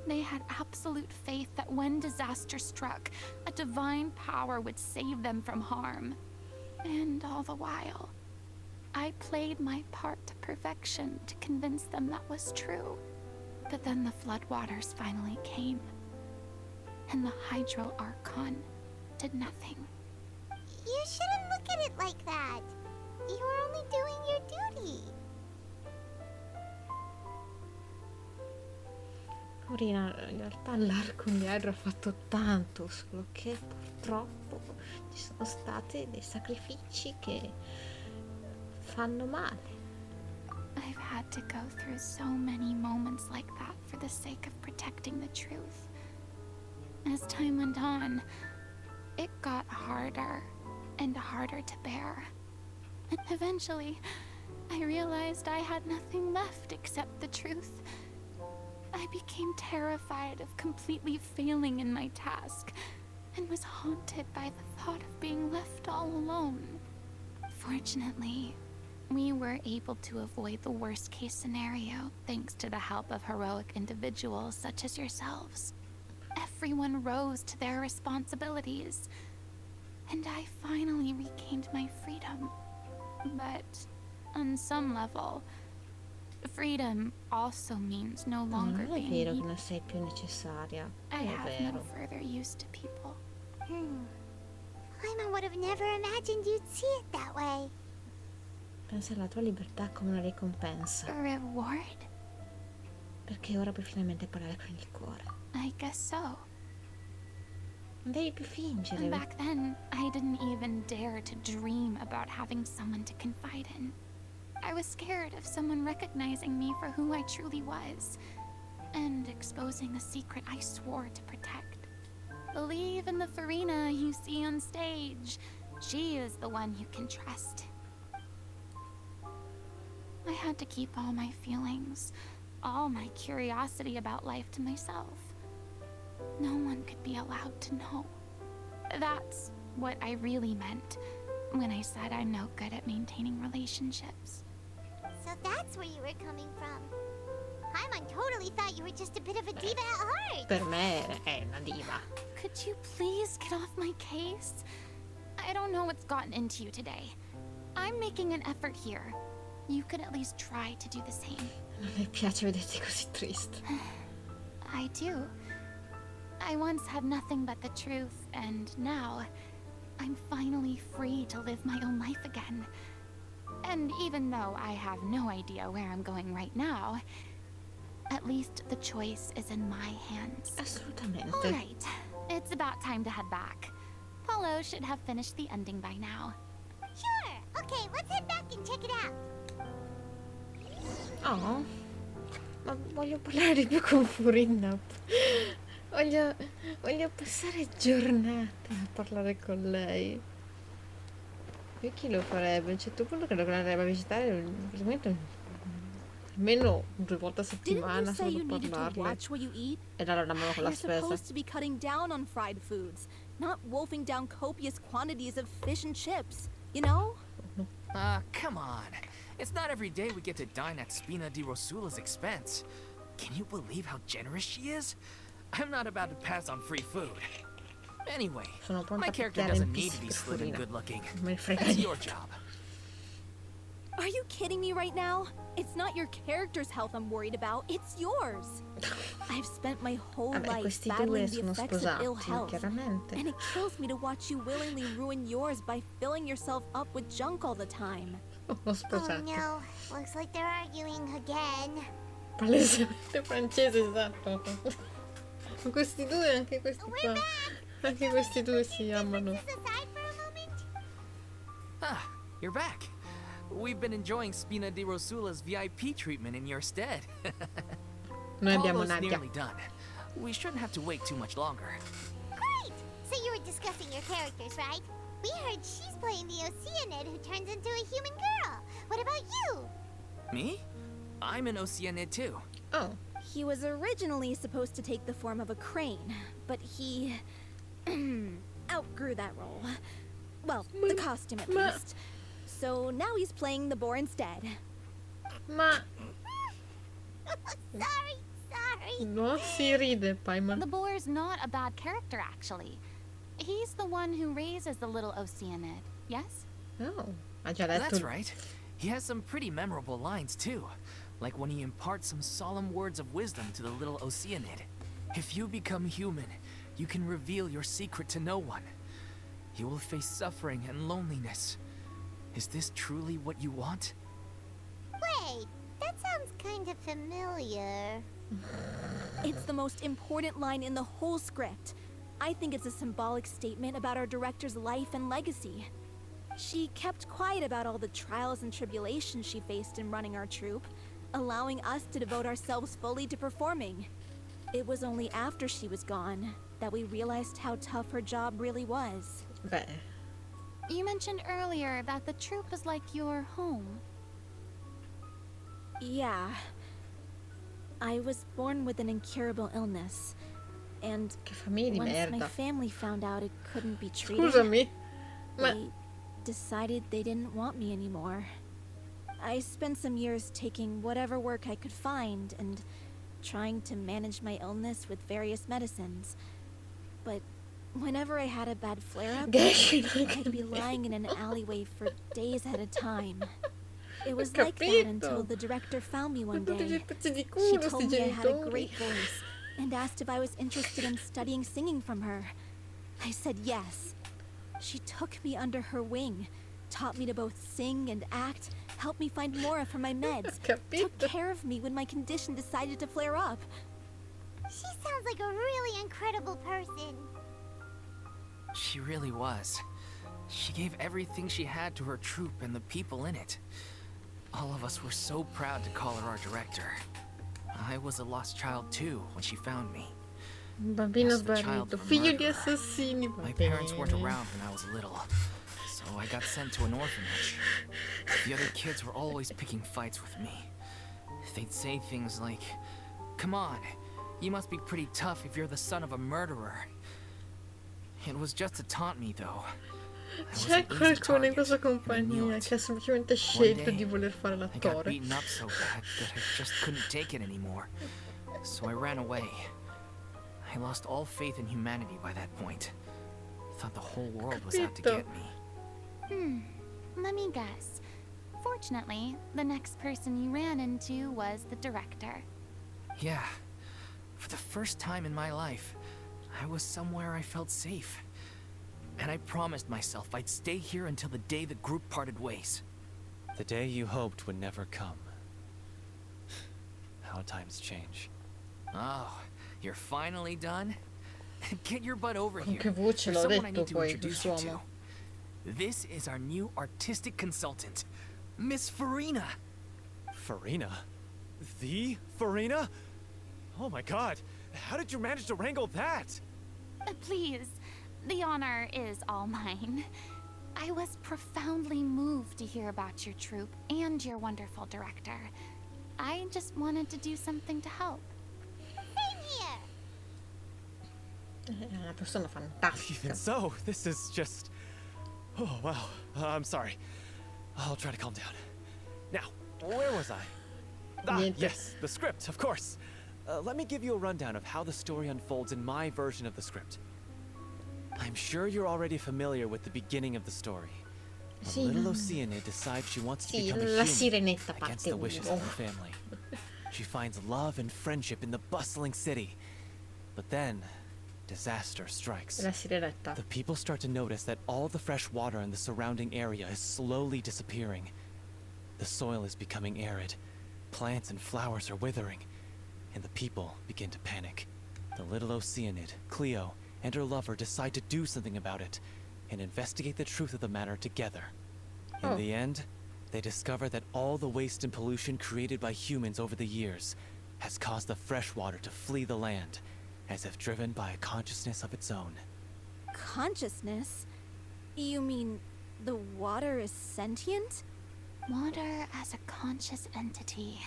They had absolute faith that when disaster struck, a divine power would save them from harm. And all the while, I played my part to perfection to convince them that was true. But then the floodwaters finally came, and the Hydro Archon did nothing. You shouldn't look at it like that. You were only doing your duty. Furina, in realtà l'arco indietro ha fatto tanto, solo che purtroppo ci sono stati dei sacrifici che fanno male. I've had to go through so many moments like that for the sake of protecting the truth. As time went on, it got harder and harder to bear. And eventually, I realized I had nothing left except the truth. I became terrified of completely failing in my task, and was haunted by the thought of being left all alone. Fortunately, we were able to avoid the worst case scenario thanks to the help of heroic individuals such as yourselves. Everyone rose to their responsibilities, and I finally regained my freedom. But on some level, freedom also means no No, longer non è being vero che needed. non sei più necessaria. I È have no vero. further use to people. Paimon would have never imagined you'd see it that way. Pensa alla tua libertà come una ricompensa, Reward? perché ora puoi finalmente parlare con il cuore. I guess so. Non devi più fingere. Back then, I didn't even dare to dream about having someone to confide in. I was scared of someone recognizing me for who I truly was, and exposing a secret I swore to protect. Believe in the Furina you see on stage. She is the one you can trust. I had to keep all my feelings, all my curiosity about life to myself. No one could be allowed to know. That's what I really meant when I said I'm no good at maintaining relationships. So that's where you were coming from. Paimon totally thought you were just a bit of a diva at heart. Per me è una diva. Could you please get off my case? I don't know what's gotten into you today. I'm making an effort here. You could at least try to do the same. Non mi piace vederti così triste. I do. I once had nothing but the truth, and now I'm finally free to live my own life again. And even though I have no idea where I'm going right now, at least the choice is in my hands. Assolutamente. All right, it's about time to head back. Paulo should have finished the ending by now. Sure. Okay, let's head back and check it out. Oh, ma voglio parlare di più con Furina. voglio passare giornate a parlare con lei. Io chi lo farebbe? A un certo punto credo che l'andrebbe a visitare praticamente almeno 2 volte a Didn't you settimana say solo you per needed to parlarle watch what you eat? e dare una mano con la You're spesa. supposed to be cutting down on fried foods, not wolfing down copious quantities of fish and chips, you know? Come on. It's not every day we get to dine at Spina di Rosula's expense. Can you believe how generous she is? I'm not about to pass on free food. Anyway, Sono pronta my a character picchiare doesn't in need to be pista slim and Furina. good looking. Me ne frega That's niente. your job. Are you kidding me right now? It's not your character's health I'm worried about, it's yours. I've spent my whole Vabbè, life questi battling due the sono effects of ill sposati, health. chiaramente. And it kills me to watch you willingly ruin yours by filling yourself up with junk all the time. Sono Oh sposati. no, looks like they're arguing again. Palesemente francese, esatto. Ma questi due, anche questi qua. Anche questi due si amano. Just aside for a moment. Ah, you're back. We've been enjoying Spina di Rosula's VIP treatment in your stead. Noi abbiamo Almost Nadia. nearly done. We shouldn't have to wait too much longer. Great! So you were discussing your characters, right? We heard she's playing the oceanide who turns into a human girl. What about you? Me? I'm an oceanide too. Oh, He was originally supposed to take the form of a crane, but he outgrew that role. Well, the costume at least. So now he's playing the boar instead. ma Sorry. no, si ride, Paimon. The boar's not a bad character, actually. He's the one who raises the little oceanid, yes? Oh, ha già detto. That's right. He has some pretty memorable lines too. Like when he imparts some solemn words of wisdom to the little oceanid. If you become human, you can reveal your secret to no one. You will face suffering and loneliness. Is this truly what you want? Wait, that sounds kind of familiar. It's the most important line in the whole script. I think it's a symbolic statement about our director's life and legacy. She kept quiet about all the trials and tribulations she faced in running our troupe, allowing us to devote ourselves fully to performing. It was only after she was gone that we realized how tough her job really was. Beh, You mentioned earlier that the troupe is like your home. Yeah. I was born with an incurable illness, and che famiglia di once my merda. family found out it couldn't be treated, Scusami, ma they decided they didn't want me anymore. I spent some years taking whatever work I could find and trying to manage my illness with various medicines. But whenever I had a bad flare-up, Genshin I'd be lying in an alleyway for days at a time. It was Ho like that capito. until the director found me one tutti quei day. pezzi di She culo, sti told me I had a genitori. great voice and asked if I was interested in studying singing from her. I said yes. She took me under her wing, taught me to both sing and act, helped me find Mora for my meds, Capito. took care of me when my condition decided to flare up. She sounds like a really incredible person. She really was. She gave everything she had to her troupe and the people in it. All of us were so proud to call her our director. I was a lost child too when she found me. Un bambino As the child sbarrito, of a figlio di murderer. assassini. va My parents weren't bene. around when I was little, so I got sent to an orphanage. The other kids were always picking fights with me. They'd say things like, "Come on, you must be pretty tough if you're the son of a murderer." It was just to taunt me, though. I was C'è an easy qualcuno in target, questa and I knew compagnia it. che ha semplicemente scelto day, di voler fare I got l'attore. beaten up so bad that I just couldn't take it anymore. So I ran away. I lost all faith in humanity by that point. Thought the whole world was out to Capito. get me. Let me guess. Fortunately, the next person you ran into was the director. Yeah. For the first time in my life, I was somewhere I felt safe. And I promised myself I'd stay here until the day the group parted ways. The day you hoped would never come. How times change. Oh, you're finally done? Get your butt over Con here. che voce There's l'ho someone I detto need to poi, introduce you to. quest'uomo. This is our new artistic consultant, Miss Furina. Furina? The Furina? Oh my god, How did you manage to wrangle that? Please, the honor is all mine. I was profoundly moved to hear about your troupe and your wonderful director. I just wanted to do something to help. Same here. È una persona fantastica. Even so, this is just... Oh, wow. I'm sorry. I'll try to calm down. Now, where was I? Yes, the script, of course. Let me give you a rundown of how the story unfolds in my version of the script. I'm sure you're already familiar with the beginning of the story. A little oceanide decides she wants to become a human against the wishes of her family. She finds love and friendship in the bustling city. But then, disaster strikes. La sirenetta. The people start to notice that all the fresh water in the surrounding area is slowly disappearing. The soil is becoming arid. Plants and flowers are withering. And the people begin to panic. The little oceanide, Cleo, and her lover decide to do something about it and investigate the truth of the matter together. In the end, they discover that all the waste and pollution created by humans over the years has caused the fresh water to flee the land, as if driven by a consciousness of its own. Consciousness? You mean the water is sentient? Water as a conscious entity.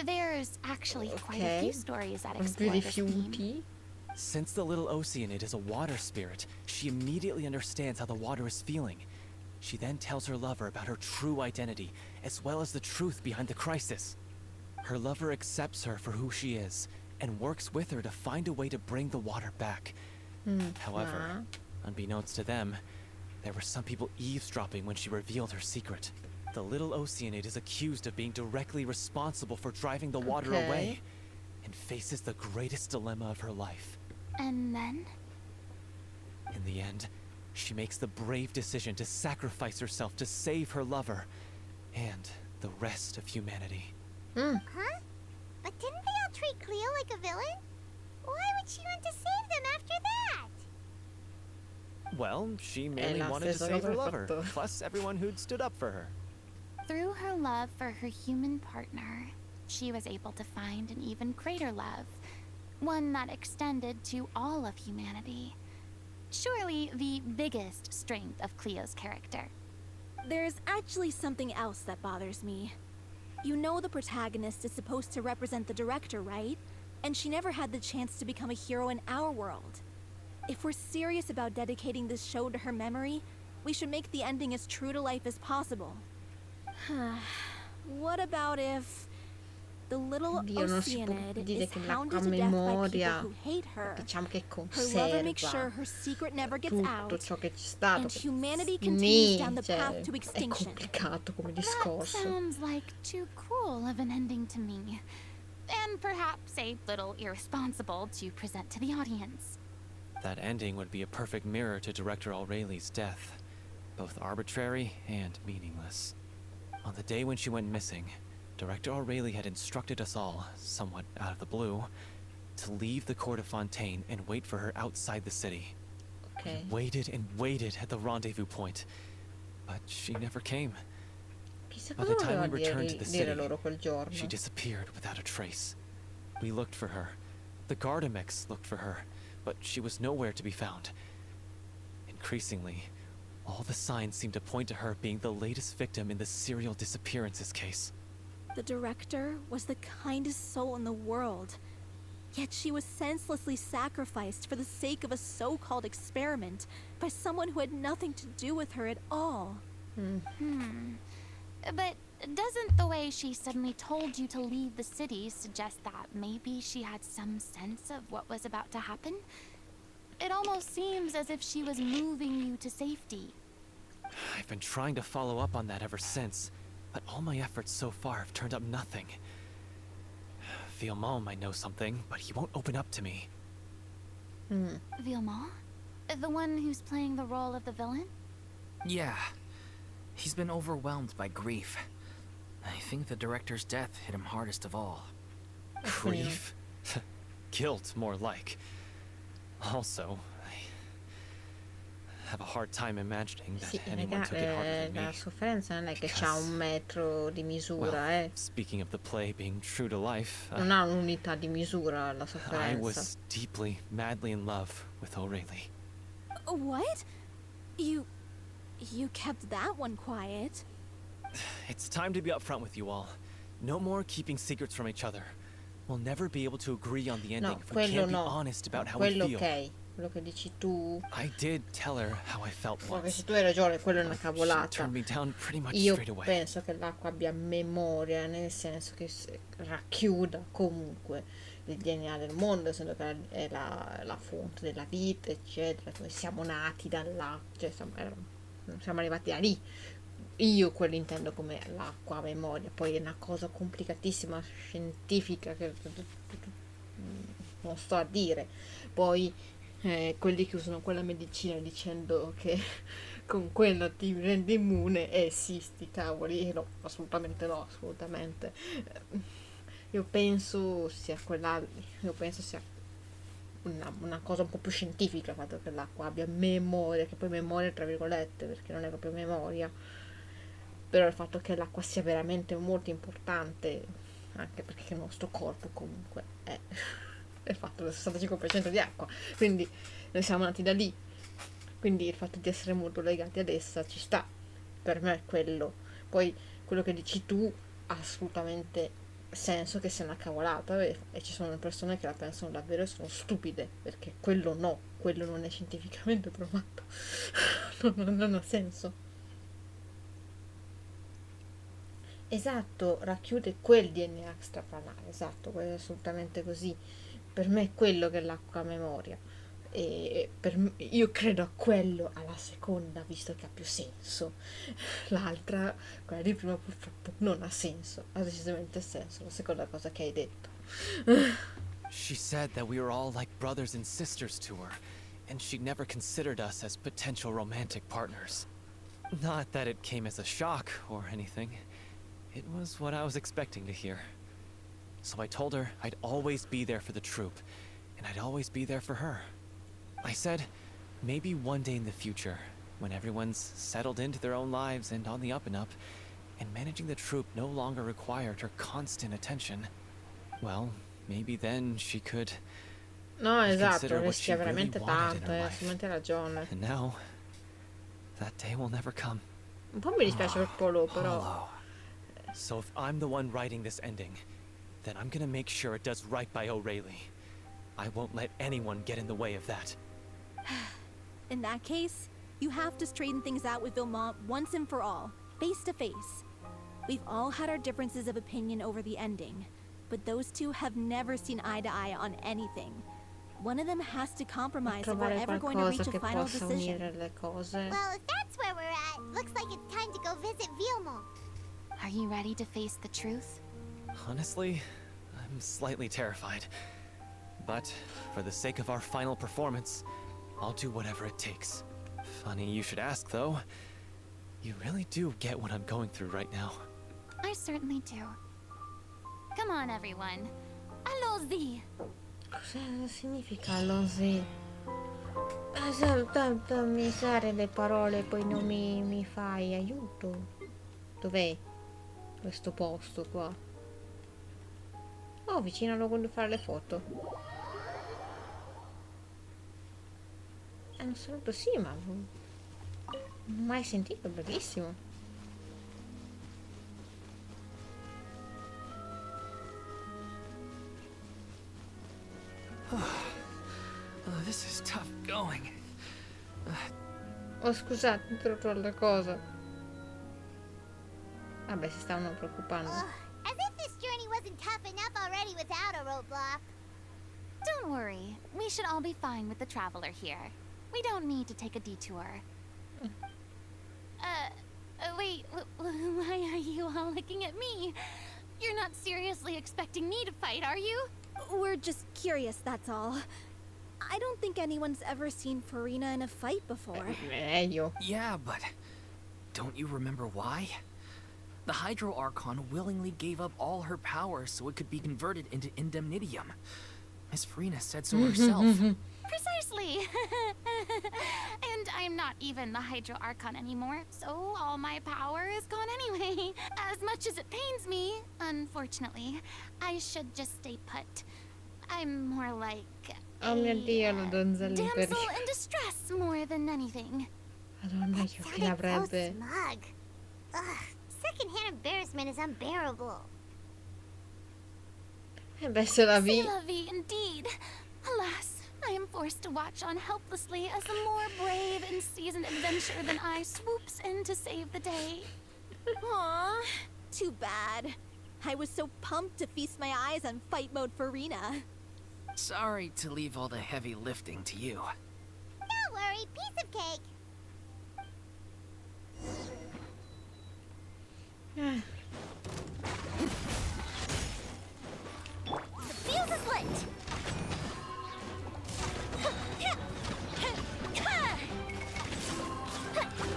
There's actually quite a few stories that explore this theme. Since the little oceanide is a water spirit, she immediately understands how the water is feeling. She then tells her lover about her true identity, as well as the truth behind the crisis. Her lover accepts her for who she is, and works with her to find a way to bring the water back. However, unbeknownst to them, there were some people eavesdropping when she revealed her secret. The little oceanide is accused of being directly responsible for driving the water away, and faces the greatest dilemma of her life. And then? In the end, she makes the brave decision to sacrifice herself to save her lover and the rest of humanity. Huh? But didn't they all treat Cleo like a villain? Why would she want to save them after that? Well, she merely wanted to save her lover, plus everyone who'd stood up for her. Through her love for her human partner, she was able to find an even greater love, one that extended to all of humanity. Surely the biggest strength of Cleo's character. There's actually something else that bothers me. You know the protagonist is supposed to represent the director, right? And she never had the chance to become a hero in our world. If we're serious about dedicating this show to her memory, we should make the ending as true to life as possible. What about if the little oceanide is hounded to death by people who hate her? Her lover makes sure her secret never gets out, and humanity continues down the path to extinction. That sounds like too cruel of an ending to me, and perhaps a little irresponsible to present to the audience. That ending would be a perfect mirror to Director Aureli's death, both arbitrary and meaningless. On the day when she went missing, Director Aureli had instructed us all, somewhat out of the blue, to leave the court of Fontaine and wait for her outside the city. We waited and waited at the rendezvous point, but she never came. By the time we returned to the city, she disappeared without a trace. We looked for her. The Gardamex looked for her, but she was nowhere to be found. Increasingly, all the signs seemed to point to her being the latest victim in the serial disappearances case. The director was the kindest soul in the world, yet she was senselessly sacrificed for the sake of a so-called experiment by someone who had nothing to do with her at all. But doesn't the way she suddenly told you to leave the city suggest that maybe she had some sense of what was about to happen? It almost seems as if she was moving you to safety. I've been trying to follow up on that ever since, but all my efforts so far have turned up nothing. Villemont might know something, but he won't open up to me. Villemont? The one who's playing the role of the villain? Yeah. He's been overwhelmed by grief. I think the director's death hit him hardest of all. Grief? Guilt, more like. Also, have a hard time imagining that Sì, anyone raga, took it harder than la me. sofferenza non è che c'ha Because, un metro di misura, well, speaking of the play being true to life, Non ha un'unità di misura la I sofferenza. was deeply, madly in love with O'Reilly. What? You kept that one quiet. It's time to be upfront with you all. No more keeping secrets from each other. We'll never be able to agree on the ending No, if we quello can't be no. honest about how we Quello feel. ok. Quello che dici tu. I did tell her how I felt Quello che once. dici tu hai ragione, quello è una She cavolata. turned me down pretty much Io straight away. penso che l'acqua abbia memoria, nel senso che racchiuda comunque il DNA del mondo, essendo che è la fonte della vita, eccetera. Noi siamo nati dall'acqua, cioè siamo arrivati da lì. Io quello intendo come l'acqua a memoria, poi è una cosa complicatissima, scientifica, che non sto a dire. Poi quelli che usano quella medicina dicendo che con quella ti rende immune, sì, sti cavoli, no, assolutamente no, assolutamente. Io penso sia una cosa un po' più scientifica, il fatto che l'acqua abbia memoria, che poi memoria tra virgolette, perché non è proprio memoria, però il fatto che l'acqua sia veramente molto importante, anche perché il nostro corpo comunque è fatto del 65% di acqua, quindi noi siamo nati da lì, quindi il fatto di essere molto legati ad essa ci sta, per me è quello. Poi quello che dici tu ha assolutamente senso che sia una cavolata, e ci sono persone che la pensano davvero e sono stupide, perché quello non è scientificamente provato. non ha senso. Esatto, racchiude quel DNA extraplanare, esatto, è assolutamente così. Per me è quello che è l'acqua a memoria. E io credo a quello, alla seconda, visto che ha più senso. L'altra, quella di prima, purtroppo non ha senso, ha decisamente senso, la seconda cosa che hai detto. She said that we were all like brothers and sisters to her, and she never considered us as potential romantic partners. Not that it came as a shock or anything. It was what I was expecting to hear. So I told her I'd always be there for the troop, and I'd always be there for her. I said, maybe one day in the future, when everyone's settled into their own lives and on the up and up, and managing the troop no longer required her constant attention, well, maybe then she could No, esatto, reconsider what she rischia really veramente wanted in tanto, her hai life. assolutamente ragione. And now, that day will never come. Un po' mi dispiace per Polo, però. Hollow. So if I'm the one writing this ending, then I'm gonna make sure it does right by O'Reilly. I won't let anyone get in the way of that. In that case, you have to straighten things out with Vilmont once and for all, face to face. We've all had our differences of opinion over the ending, but those two have never seen eye to eye on anything. One of them has to compromise if we're Trovare ever going to qualcosa reach a che final possa decision. unire le cose. Well, if that's where we're at, looks like it's time to go visit Vilmont. Are you ready to face the truth? Honestly, I'm slightly terrified. But for the sake of our final performance, I'll do whatever it takes. Funny you should ask, though. You really do get what I'm going through right now. I certainly do. Come on, everyone. Allons-y! Cosa significa allons-y? Dammi usare le parole, poi non mi fai aiuto. Dov'è questo posto qua? Oh, vicino a luogo dove fare le foto. Non saluto, sì, ma non ho mai sentito, bellissimo. Oh, this is tough going. Oh, scusate, ho interrotto la cosa. Vabbè, si stavano preoccupando. As if this journey wasn't tough enough already without a roadblock. Don't worry. We should all be fine with the traveler here. We don't need to take a detour. Wait, why are you all looking at me? You're not seriously expecting me to fight, are you? We're just curious, that's all. I don't think anyone's ever seen Furina in a fight before. Meglio. Yeah, but don't you remember why? The Hydro Archon willingly gave up all her power so it could be converted into indemnitium. Miss Furina said so herself. Precisely. And I'm not even the Hydro Archon anymore, so all my power is gone anyway. As much as it pains me, unfortunately, I should just stay put. I'm more like Oh mio Dio, la donzella damsel inferiore. in distress more than anything. Madonna, che occhi l'avrebbe. So smug. Ugh, secondhand embarrassment is unbearable. E beh, se la vi. C'est la vie indeed. Alas, I am forced to watch on helplessly as a more brave and seasoned adventurer than I swoops in to save the day. Aw, too bad. I was so pumped to feast my eyes on fight mode Furina. Sorry to leave all the heavy lifting to you. Don't worry, piece of cake. The fuse is lit.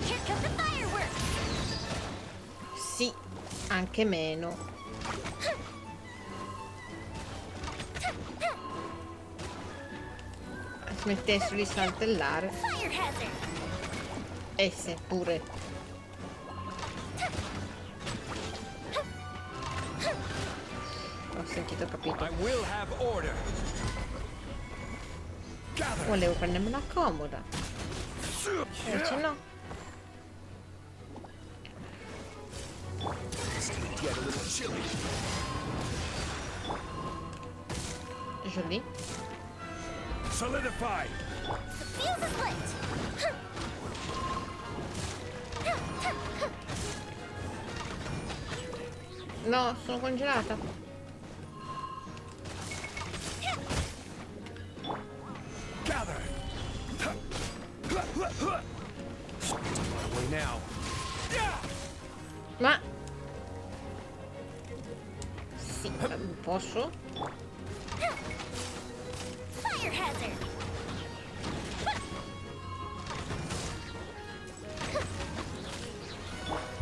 Here come the fireworks. Sì, anche meno. Smettessero di saltellare. Fire hazard. Esse pure. Ho sentito, capito. I will have order. Gather. Volevo prendermi una comoda. Invece no. Get a little chilly. Jolly. Solidify. The fuse is lit. No, sono congelata. Gather. Away now. Ma sì, posso? Fire hazard.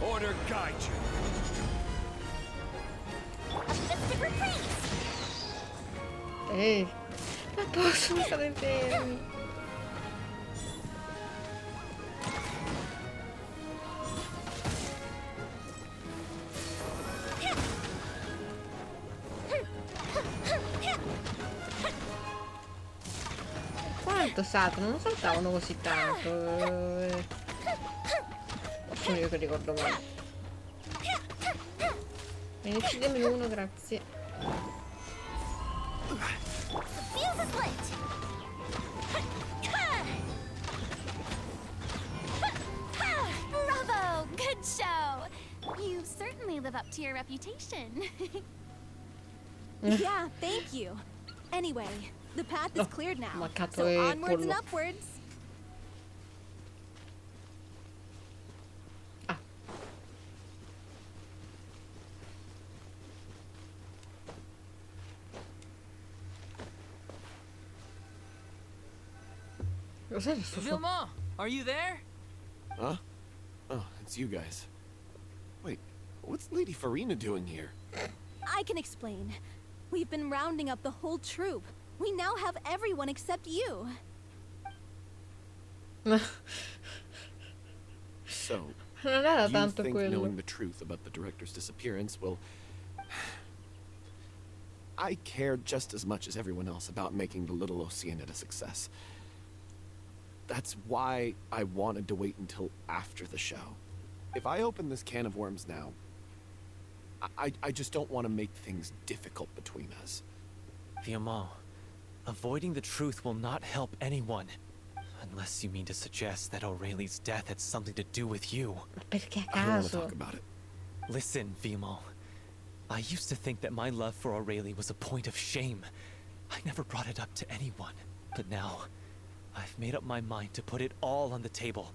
Order guide you. A festive reprise. Ma posso stare fermi? Quanto saltano? Non saltavano così tanto. Sono io che ricordo male. Me ne uccidemi uno, grazie. The fuse is lit. Bravo! Good show! You certainly live up to your reputation. Yeah, thank you. Anyway, the path is cleared now. mancato So il onwards and pollo. upwards. Cos'è questo suono? Vilma, are you there? Huh? Oh, it's you guys. Wait, what's Lady Furina doing here? I can explain. We've been rounding up the whole troop. We now have everyone except you. So, Non era you tanto think quello. knowing the truth about the director's disappearance will... I care just as much as everyone else about making the little oceanide a success. That's why I wanted to wait until after the show. If I open this can of worms now, I just don't want to make things difficult between us. Vilma, avoiding the truth will not help anyone. Unless you mean to suggest that Aurelie's death had something to do with you. Perché a I don't want to caso? talk about it. Listen, Vilma. I used to think that my love for Aurelie was a point of shame. I never brought it up to anyone. But now, I've made up my mind to put it all on the table.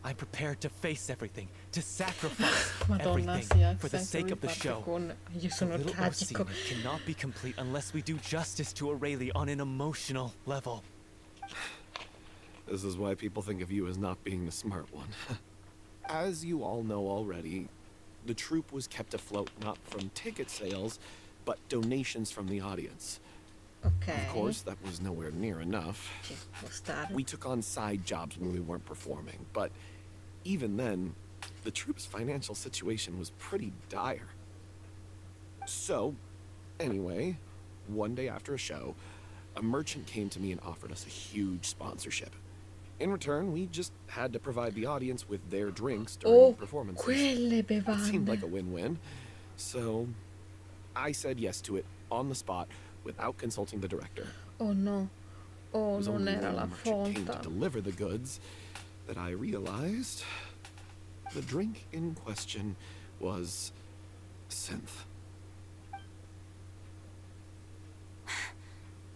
I'm prepared to face everything, to sacrifice Madonna, everything sì, for the sempre sake of the rifatto show. con io The sono little tragico. Oceanide cannot be complete unless we do justice to Aurelie on an emotional level. This is why people think of you as not being the smart one. As you all know already, the troupe was kept afloat not from ticket sales, but donations from the audience. Ok. Of course, that was nowhere near enough. Ci può stare. We took on side jobs when we weren't performing, but even then, the troupe's financial situation was pretty dire. So, anyway, one day after a show, a merchant came to me and offered us a huge sponsorship. In return, we just had to provide the audience with their drinks during performances. Quelle It seemed like bevande. a win-win. So, I said yes to it on the spot without consulting the director. Oh no. Oh, It was non only era when la the merchant came to fonta. deliver the goods that I realized the drink in question was synth.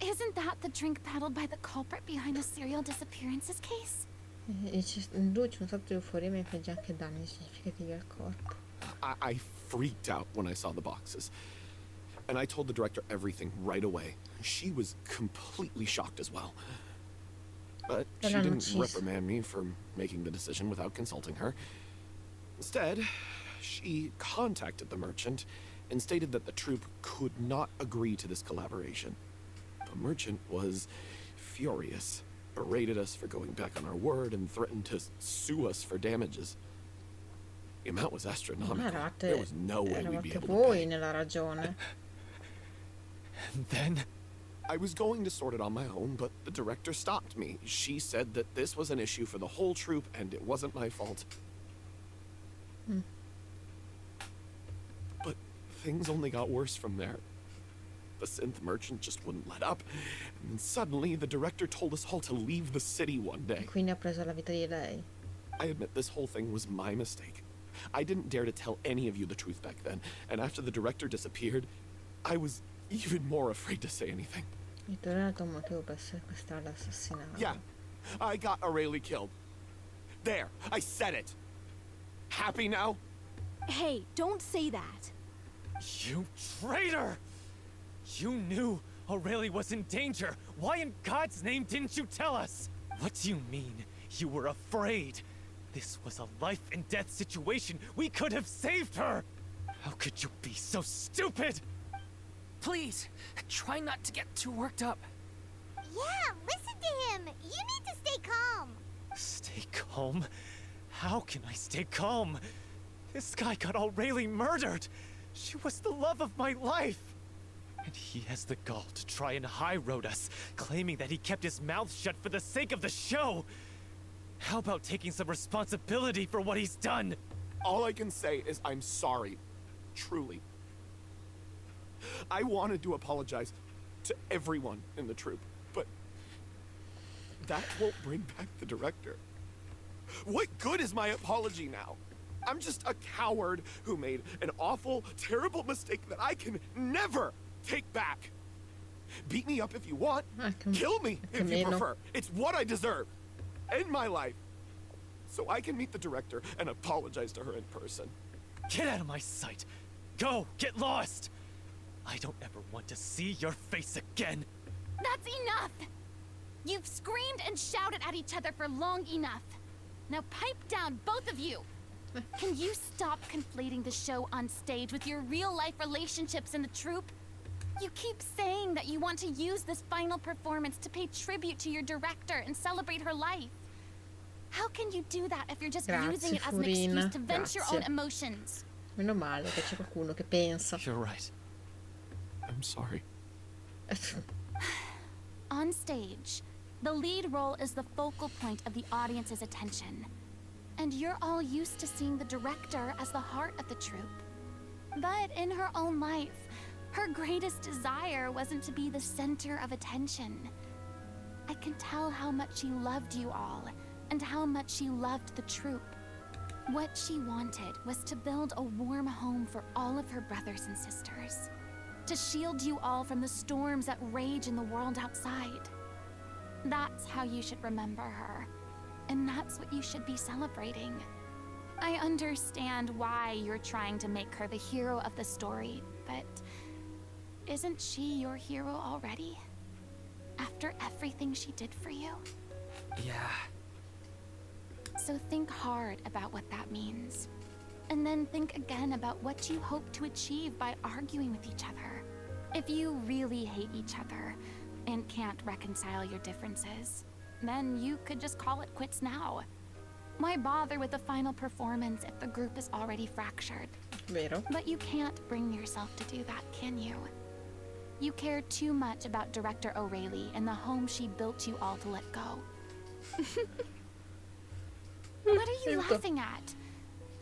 Isn't that the drink peddled by the culprit behind the serial disappearances case? Induce un stato di euforia ma infligge anche danni significativi al corpo. I freaked out when I saw the boxes. And I told the director everything right away. She was completely shocked as well. But she didn't reprimand me for making the decision without consulting her. Instead, she contacted the merchant and stated that the troupe could not agree to this collaboration. The merchant was furious, berated us for going back on our word, and threatened to sue us for damages. The amount was astronomical. There was no way we'd be Eravate able to voi pay. nella ragione. And then? I was going to sort it on my own, but the director stopped me. She said that this was an issue for the whole troupe, and it wasn't my fault. But things only got worse from there. The synth merchant just wouldn't let up, and then suddenly the director told us all to leave the city one day. Quindi ha preso la vita di lei. I admit this whole thing was my mistake. I didn't dare to tell any of you the truth back then, and after the director disappeared, I was even more afraid to say anything. Il tuo era il tuo motivo per sequestrare l'assassinato. Yeah, I got Aurelie killed. There, I said it. Happy now? Hey, don't say that. You traitor! You knew Aurelie was in danger. Why in God's name didn't you tell us? What do you mean? You were afraid. This was a life and death situation. We could have saved her. How could you be so stupid? Please, try not to get too worked up. Yeah, listen to him. You need to stay calm. Stay calm? How can I stay calm? This guy got Aurelie murdered. She was the love of my life. And he has the gall to try and high-road us, claiming that he kept his mouth shut for the sake of the show. How about taking some responsibility for what he's done? All I can say is I'm sorry. Truly. I wanted to apologize to everyone in the troupe, but that won't bring back the director. What good is my apology now? I'm just a coward who made an awful, terrible mistake that I can never take back. Beat me up if you want. Kill me if you prefer. It's what I deserve. End my life. So I can meet the director and apologize to her in person. Get out of my sight. Go, get lost. I don't ever want to see your face again. That's enough! You've screamed and shouted at each other for long enough. Now pipe down, both of you! Can you stop conflating the show on stage with your real-life relationships in the troupe? You keep saying that you want to use this final performance to pay tribute to your director and celebrate her life. How can you do that if you're just using it as an excuse to vent your own emotions? Meno male che c'è qualcuno che pensa. You're right. I'm sorry. On stage, the lead role is the focal point of the audience's attention. And you're all used to seeing the director as the heart of the troupe. But in her own life, her greatest desire wasn't to be the center of attention. I can tell how much she loved you all, and how much she loved the troupe. What she wanted was to build a warm home for all of her brothers and sisters. To shield you all from the storms that rage in the world outside. That's how you should remember her. And that's what you should be celebrating. I understand why you're trying to make her the hero of the story, but isn't she your hero already? After everything she did for you? Yeah. So think hard about what that means. And then think again about what you hope to achieve by arguing with each other. If you really hate each other, and can't reconcile your differences, then you could just call it quits now. Why bother with the final performance if the group is already fractured? Vero? But you can't bring yourself to do that, can you? You care too much about Director O'Reilly and the home she built you all to let go. What are you laughing at?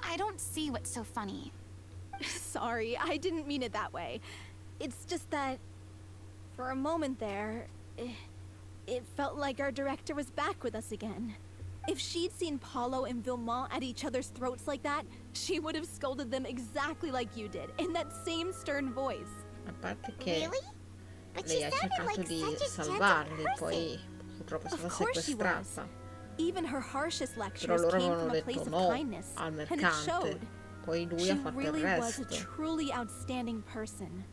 I don't see what's so funny. Sorry, I didn't mean it that way. It's just that, for a moment there, it felt like our director was back with us again. If she'd seen Paulo and Villemont at each other's throats like that, she would have scolded them exactly like you did, in that same stern voice. A parte che Really? But she lei ha sounded cercato like di such a gentle salvarli, person. poi purtroppo è Of stata course she was. sequestrata. Even her harshest Però lectures loro came avevano from a place detto of no kindness, al and it mercante. showed. Poi lui She ha fatto really il was a resto. truly outstanding person.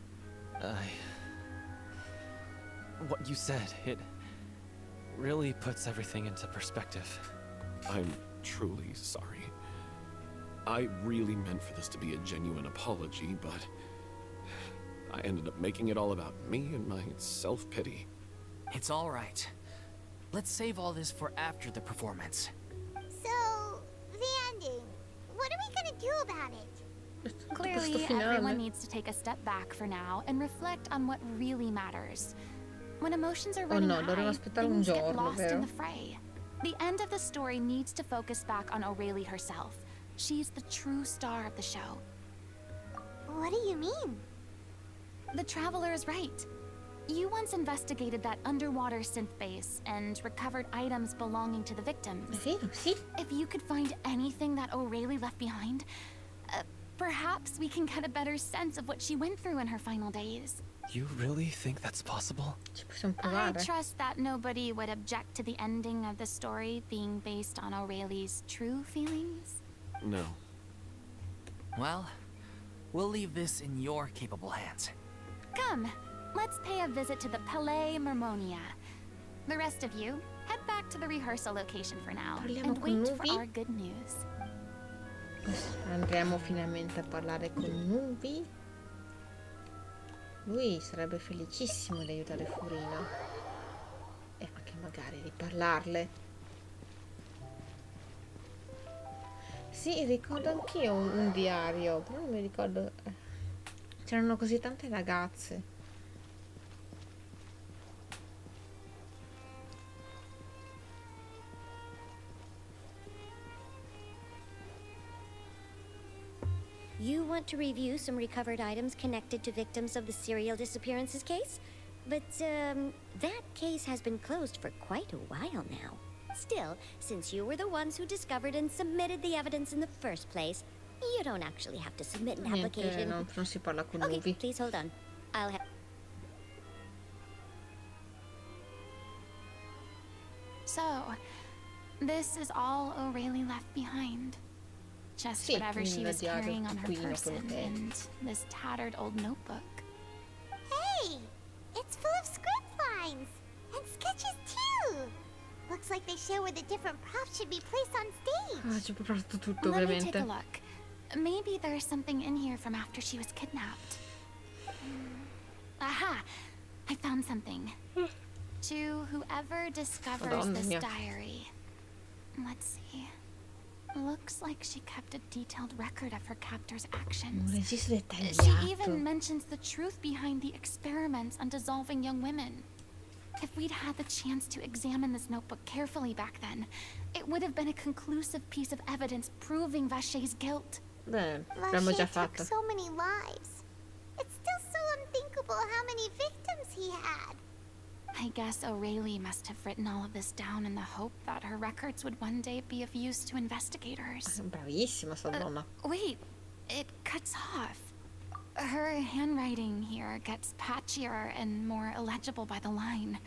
What you said, it really puts everything into perspective. I'm truly sorry. I really meant for this to be a genuine apology, but I ended up making it all about me and my self-pity. It's all right. Let's save all this for after the performance. So, the ending. What are we gonna do about it? Clearly, Questo finale. everyone needs to take a step back for now and reflect on what really matters. When emotions are running no, dovremmo high, aspettare un things get giorno, lost vero? in the fray. The end of the story needs to focus back on O'Reilly herself. She's the true star of the show. What do you mean? The Traveler is right. You once investigated that underwater synth base and recovered items belonging to the victims. Vero, sì. If you could find anything that O'Reilly left behind, perhaps we can get a better sense of what she went through in her final days. You really think that's possible? Ci possiamo I provare. trust that nobody would object to the ending of the story being based on O'Reilly's true feelings. No. Well, we'll leave this in your capable hands. Come, let's pay a visit to the Palais Mermonia. The rest of you, head back to the rehearsal location for now Parliamo and con wait for Nubi? our good news. Andremo finalmente a parlare con Nubi. Lui sarebbe felicissimo di aiutare Furina. E anche magari di parlarle. Sì, ricordo anch'io un diario, però non mi ricordo. C'erano così tante ragazze. You want to review some recovered items connected to victims of the serial disappearances case? But, that case has been closed for quite a while now. Still, since you were the ones who discovered and submitted the evidence in the first place, you don't actually have to submit an application. Non si parla con Okay, Nubi. please hold on. I'll have... So, this is all O'Reilly left behind. Just Sì, whatever she il was diario carrying on her qui, person quello che è. and this tattered old notebook. Hey! It's full of script lines! And sketches too! Looks like they show where the different props should be placed on stage. Ci ho preparato tutto, Let me take ovviamente. a look. Maybe there's something in here from after she was kidnapped. Aha! I found something. To whoever discovers Madonna this mia. diary. Let's see. Looks like she kept a detailed record of her captor's Un actions. registro She dettagliato. even mentions the truth behind the experiments on dissolving young women. If we'd had the chance to examine this notebook carefully back then, it would have been a conclusive piece of evidence proving Vacher's guilt. Beh, l'abbiamo già Vacher took fatto. so many lives. It's still so unthinkable how many victims he had. I guess O'Reilly must have written all of this down in the hope that her records would one day be of use to investigators. Bravissima sta donna. Wait, it cuts off. Her handwriting here gets patchier and more illegible by the line.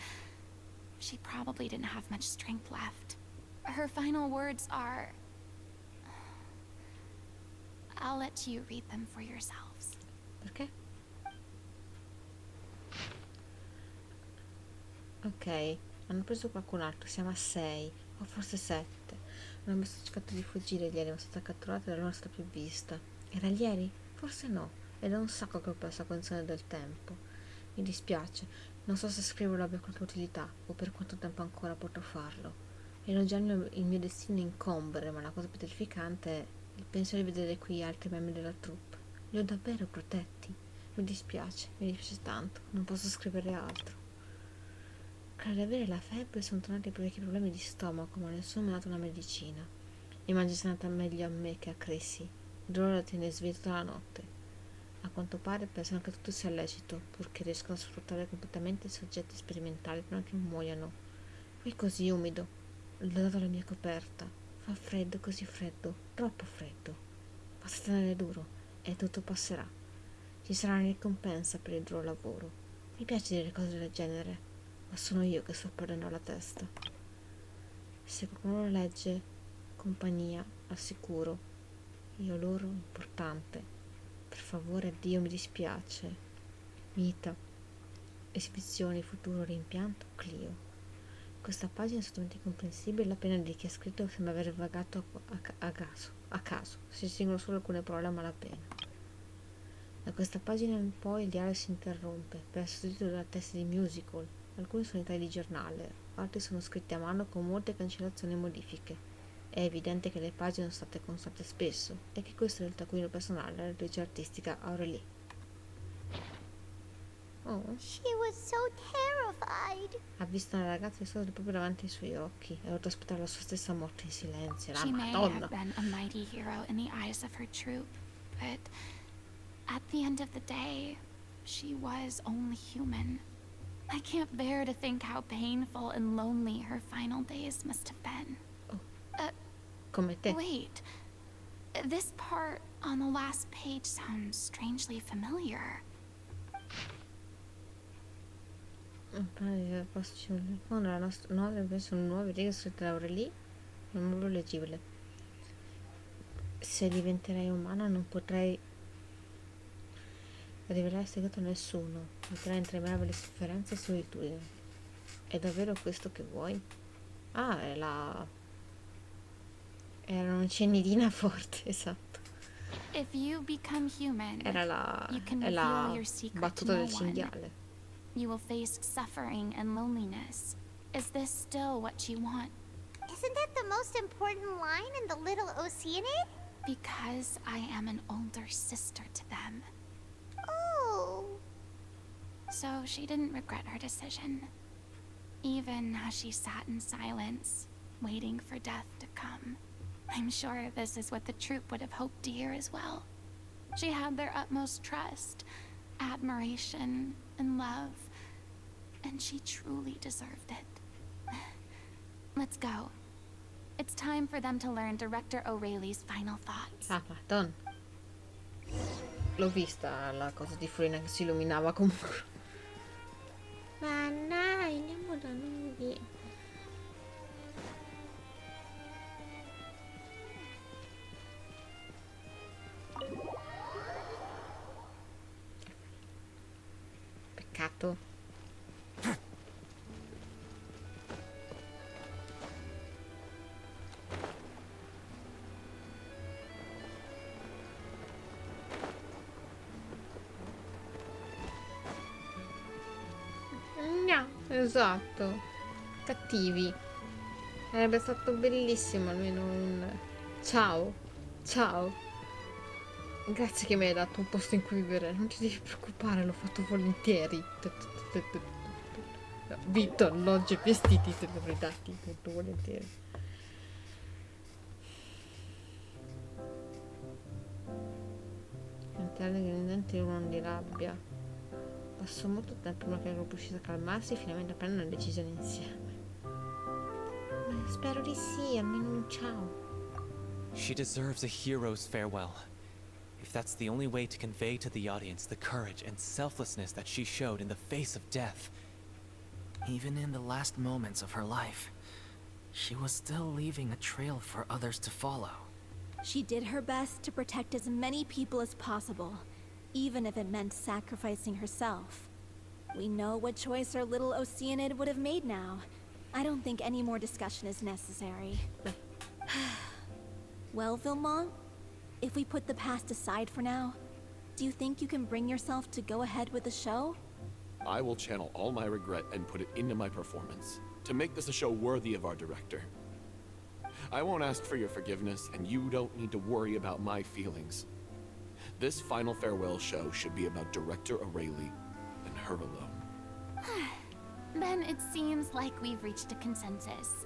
She probably didn't have much strength left. Her final words are... I'll let you read them for yourselves. Perché? Ok, hanno preso qualcun altro, siamo a 6, o forse 7. Non abbiamo cercato di fuggire, ieri siamo stati catturati dalla nostra più vista. Era ieri? Forse no, ed è un sacco che ho perso la condizione del tempo. Mi dispiace, Non so se scriverlo abbia qualche utilità o per quanto tempo ancora potrò farlo. Elogiando il mio destino incombere, ma la cosa più terrificante è il pensiero di vedere qui altri membri della troupe. Li ho davvero protetti. Mi dispiace tanto, non posso scrivere altro. Credo di avere la febbre e sono tornati parecchi problemi di stomaco, ma nessuno mi ha dato una medicina. Immagino sia andata meglio a me che a Chrissy. Il dolore la tiene sveglio tutta la notte. A quanto pare pensano che tutto sia lecito, purché riescono a sfruttare completamente i soggetti sperimentali prima che muoiano. Qui è così umido. L'ho dato la mia coperta. Fa freddo, così freddo, troppo freddo. Basta tenere duro e tutto passerà. Ci sarà una ricompensa per il duro lavoro. Mi piace dire cose del genere, ma sono io che sto perdendo la testa. Se qualcuno lo legge, compagnia, assicuro. Io loro, importante. Per favore, Dio, mi dispiace. Vita. Esibizioni, futuro, rimpianto, Clio. Questa pagina è assolutamente incomprensibile, la pena di chi ha scritto sembra aver vagato a caso. Si distinguono solo alcune parole a malapena. Da questa pagina in poi il diario si interrompe per essere sostituito da testi di musical. Alcuni sono in tagli di giornale, altri sono scritti a mano con molte cancellazioni e modifiche. È evidente che le pagine sono state constate spesso e che questo è il taccuino personale della regia artistica Aurélie. Oh. She was so terrified. Ha visto una ragazza esplodere proprio davanti ai suoi occhi e ha dovuto aspettare la sua stessa morte in silenzio. La She may Madonna. have been a mighty hero in the eyes of her troop, but at the end of the day, she was only human. I can't bear to think how painful and lonely her final days must have been. Come te. Wait, this part on the last page sounds strangely familiar. La nostra nuova sono nuove righe scritte da Aurélie, non molto leggibile. Se diventerei umana non potrei rivelare il segreto a nessuno, metterai in tremare le sofferenze e solitudine. È davvero questo che vuoi? Ah, era un'oceanidina forte, esatto. If you become human, Era la battuta del cinghiale. You will face suffering and loneliness. Is this still what you want? Isn't that the most important line in the little oceanide? Because I am an older sister to them. Oh. So she didn't regret her decision. Even as she sat in silence, waiting for death to come. I'm sure this is what the troupe would have hoped to hear as well. She had their utmost trust, admiration, and love. And she truly deserved it. Let's go. It's time for them to learn Director O'Reilly's final thoughts. Ah, madonna. L'ho vista la cosa di Furina che si illuminava comunque. Ma dai, andiamo da lui. Peccato. No, esatto. Cattivi. Sarebbe stato bellissimo almeno un ciao. Ciao. Grazie che mi hai dato un posto in cui vivere. Non ti devi preoccupare, l'ho fatto volentieri. Vitto, alloggi e vestiti te li avrei dati molto volentieri. Cantare che non di rabbia. Passò molto tempo prima che il gruppo riuscisse a calmarsi e finalmente a prendere una decisione insieme. Spero di sì, almeno un ciao. She deserves a hero's farewell. If that's the only way to convey to the audience the courage and selflessness that she showed in the face of death. Even in the last moments of her life, she was still leaving a trail for others to follow. She did her best to protect as many people as possible, even if it meant sacrificing herself. We know what choice our little Oceanid would have made now. I don't think any more discussion is necessary. Well, Vilmont, if we put the past aside for now, do you think you can bring yourself to go ahead with the show? I will channel all my regret and put it into my performance to make this a show worthy of our director. I won't ask for your forgiveness, and you don't need to worry about my feelings. This final farewell show should be about Director O'Reilly and her alone. Then it seems like we've reached a consensus.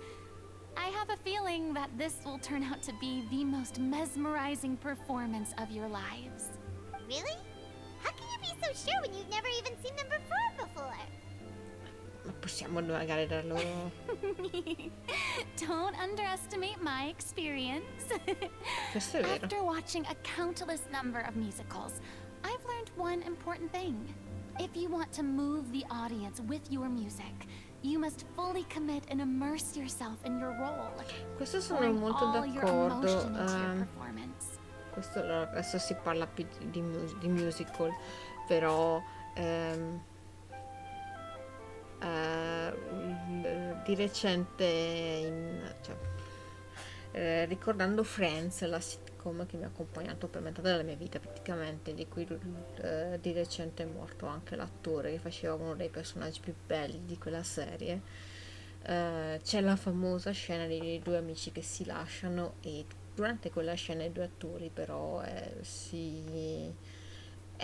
I have a feeling that this will turn out to be the most mesmerizing performance of your lives. Really? How can you be so sure when you've never even seen them perform before? Ma possiamo magari dar loro... Don't underestimate my experience. Questo è vero. After watching a countless number of musicals, I've learned one important thing. If you want to move the audience with your music, you must fully commit and immerse yourself in your role. Questo sono pouring molto all your d'accordo. emotion into your performance. Questo adesso si parla più di musical, però di recente, ricordando Friends, la sitcom che mi ha accompagnato per metà della mia vita praticamente, di cui di recente è morto anche l'attore che faceva uno dei personaggi più belli di quella serie. C'è la famosa scena dei due amici che si lasciano, e durante quella scena i due attori però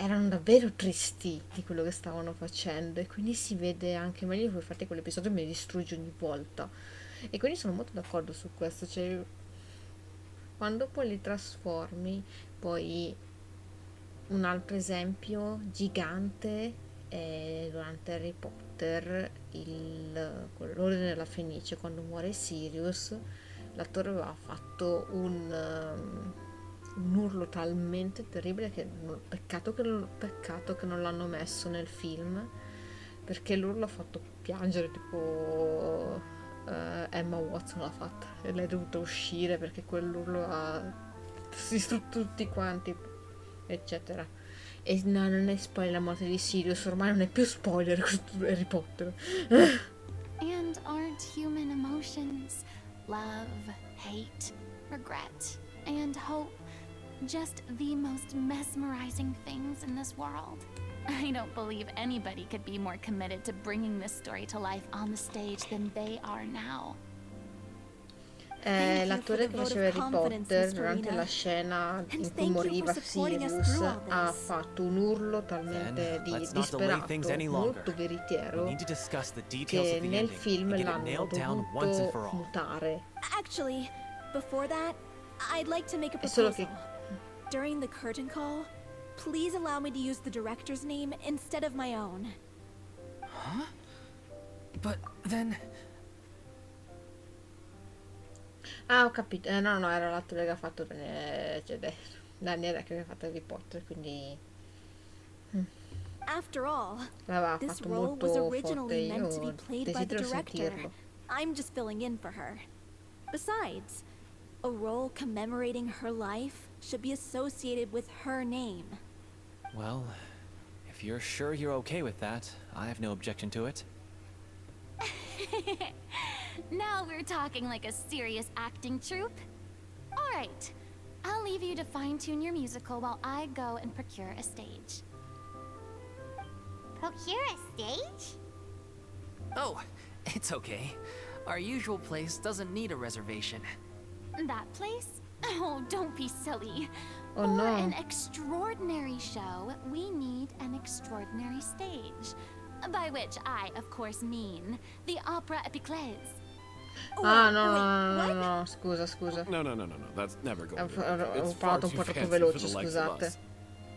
erano davvero tristi di quello che stavano facendo, e quindi si vede anche meglio. Infatti quell'episodio mi distrugge ogni volta, e quindi sono molto d'accordo su questo. Cioè, quando poi li trasformi, poi un altro esempio gigante è durante Harry Potter, l'ordine della Fenice, quando muore Sirius, l'attore aveva fatto un urlo talmente terribile che peccato che non l'hanno messo nel film, perché l'urlo ha fatto piangere, tipo Emma Watson l'ha fatta e lei è dovuta uscire perché quell'urlo ha distrutto tutti quanti, eccetera. E no, non è spoiler la morte di Sirius, ormai non è più spoiler Harry Potter. And aren't human emotions, love, hate, regret, and hope, just the most mesmerizing things in this world? I don't believe anybody could be more committed to bringing this story to life on the stage than they are now. L'attore che faceva Harry Potter, durante la scena in cui moriva Sirius, ha fatto un urlo talmente disperato, molto veritiero, che nel film l'hanno dovuto mutare. Actually, before that, I'd like to make a È solo proposal. che During the curtain call, please allow me to use the director's name instead of my own. Huh? But then... Ah, ho capito. No, era l'attore che ha fatto Daniele che aveva fatto Harry Potter, quindi After all, l'aveva this fatto role was molto forte. originally meant to be Io played by the desidero director. sentirlo. I'm just filling in for her. Besides, a role commemorating her life should be associated with her name. Well, if you're sure you're okay with that, I have no objection to it. Now we're talking like a serious acting troupe. All right, I'll leave you to fine-tune your musical while I go and procure a stage. Procure a stage? Oh, it's okay. Our usual place doesn't need a reservation. That place? Oh, don't be silly. Oh, For no. an extraordinary show, we need an extraordinary stage. By which I, of course, mean the Opera Epiclese. Ah, no, scusa. No. That's never going to Ho work. It's far parlato un too po' troppo fancy for veloce, the likes of scusate. us.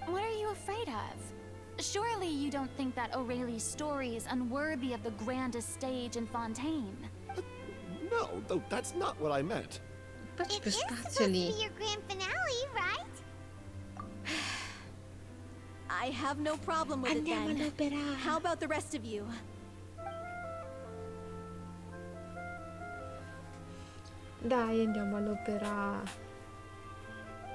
What are you afraid of? Surely you don't think that O'Reilly's story is unworthy of the grandest stage in Fontaine. No, though that's not what I meant. Facci It più is spazio supposed to lì. be your grand finale, right? I have no problem with it Andiamo then. all'opera. How about the rest of you? Dai, andiamo all'opera.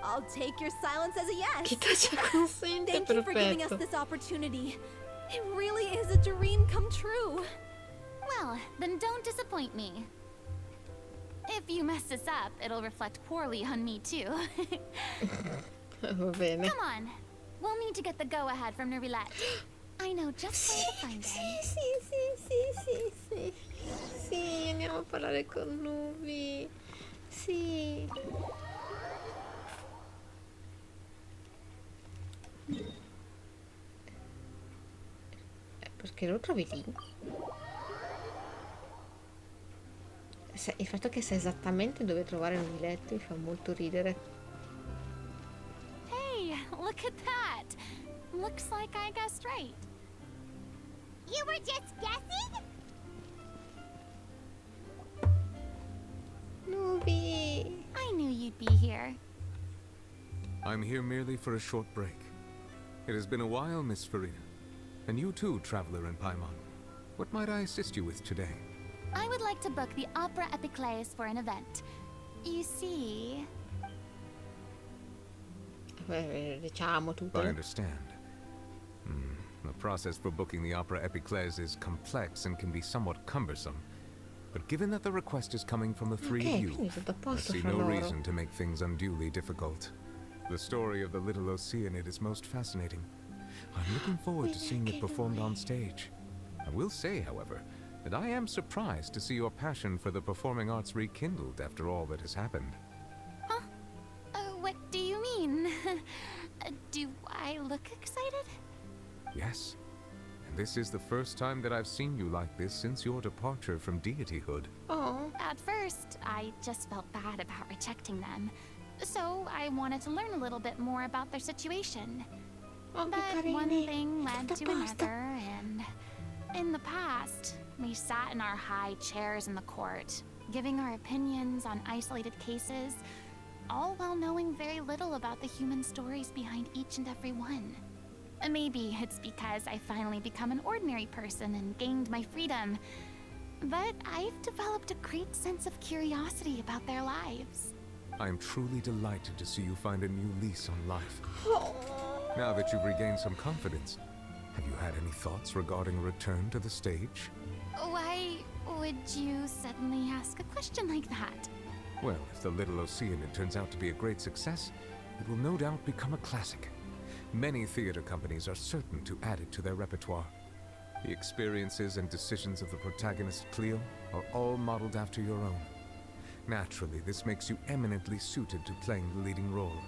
I'll take your silence as a yes. Chi ci consente, Thank you for giving us perfetto. this opportunity. It really is a dream come true. Well, then don't disappoint me. If you mess this up, it'll reflect poorly on me too. Va bene. Come on. We'll need to get the go-ahead from Nervilette. I know just where to find them. Sì, andiamo a parlare con Nubi. Sì. Perché lo trovi lì? Il fatto che sa esattamente dove trovare un biglietto mi fa molto ridere. Hey, look at that! Looks like I guessed right. You were just guessing? Nubi! I knew you'd be here. I'm here merely for a short break. It has been a while, Miss Furina. And you too, traveler in Paimon. What might I assist you with today? I would like to book the Opera Epiclese for an event. You see... Diciamo tutto. I understand. The process for booking the Opera Epiclese is complex and can be somewhat cumbersome. But given that the request is coming from the three of you, I see no reason to make things unduly difficult. The story of the little oceanide is most fascinating. I'm looking forward to seeing it performed on stage. I will say, however, that I am surprised to see your passion for the performing arts rekindled after all that has happened. Huh? What do you mean? Do I look excited? Yes. And this is the first time that I've seen you like this since your departure from deityhood. Oh. At first, I just felt bad about rejecting them. So I wanted to learn a little bit more about their situation. Oh, but one thing led to another, and in the past, we sat in our high chairs in the court, giving our opinions on isolated cases, all while knowing very little about the human stories behind each and every one. Maybe it's because I finally become an ordinary person and gained my freedom, but I've developed a great sense of curiosity about their lives. I am truly delighted to see you find a new lease on life. Now that you've regained some confidence, have you had any thoughts regarding a return to the stage? Why would you suddenly ask a question like that? Well, if the Little Oceanide turns out to be a great success, it will no doubt become a classic. Many theater companies are certain to add it to their repertoire. The experiences and decisions of the protagonist, Cleo, are all modeled after your own. Naturally, this makes you eminently suited to playing the leading role.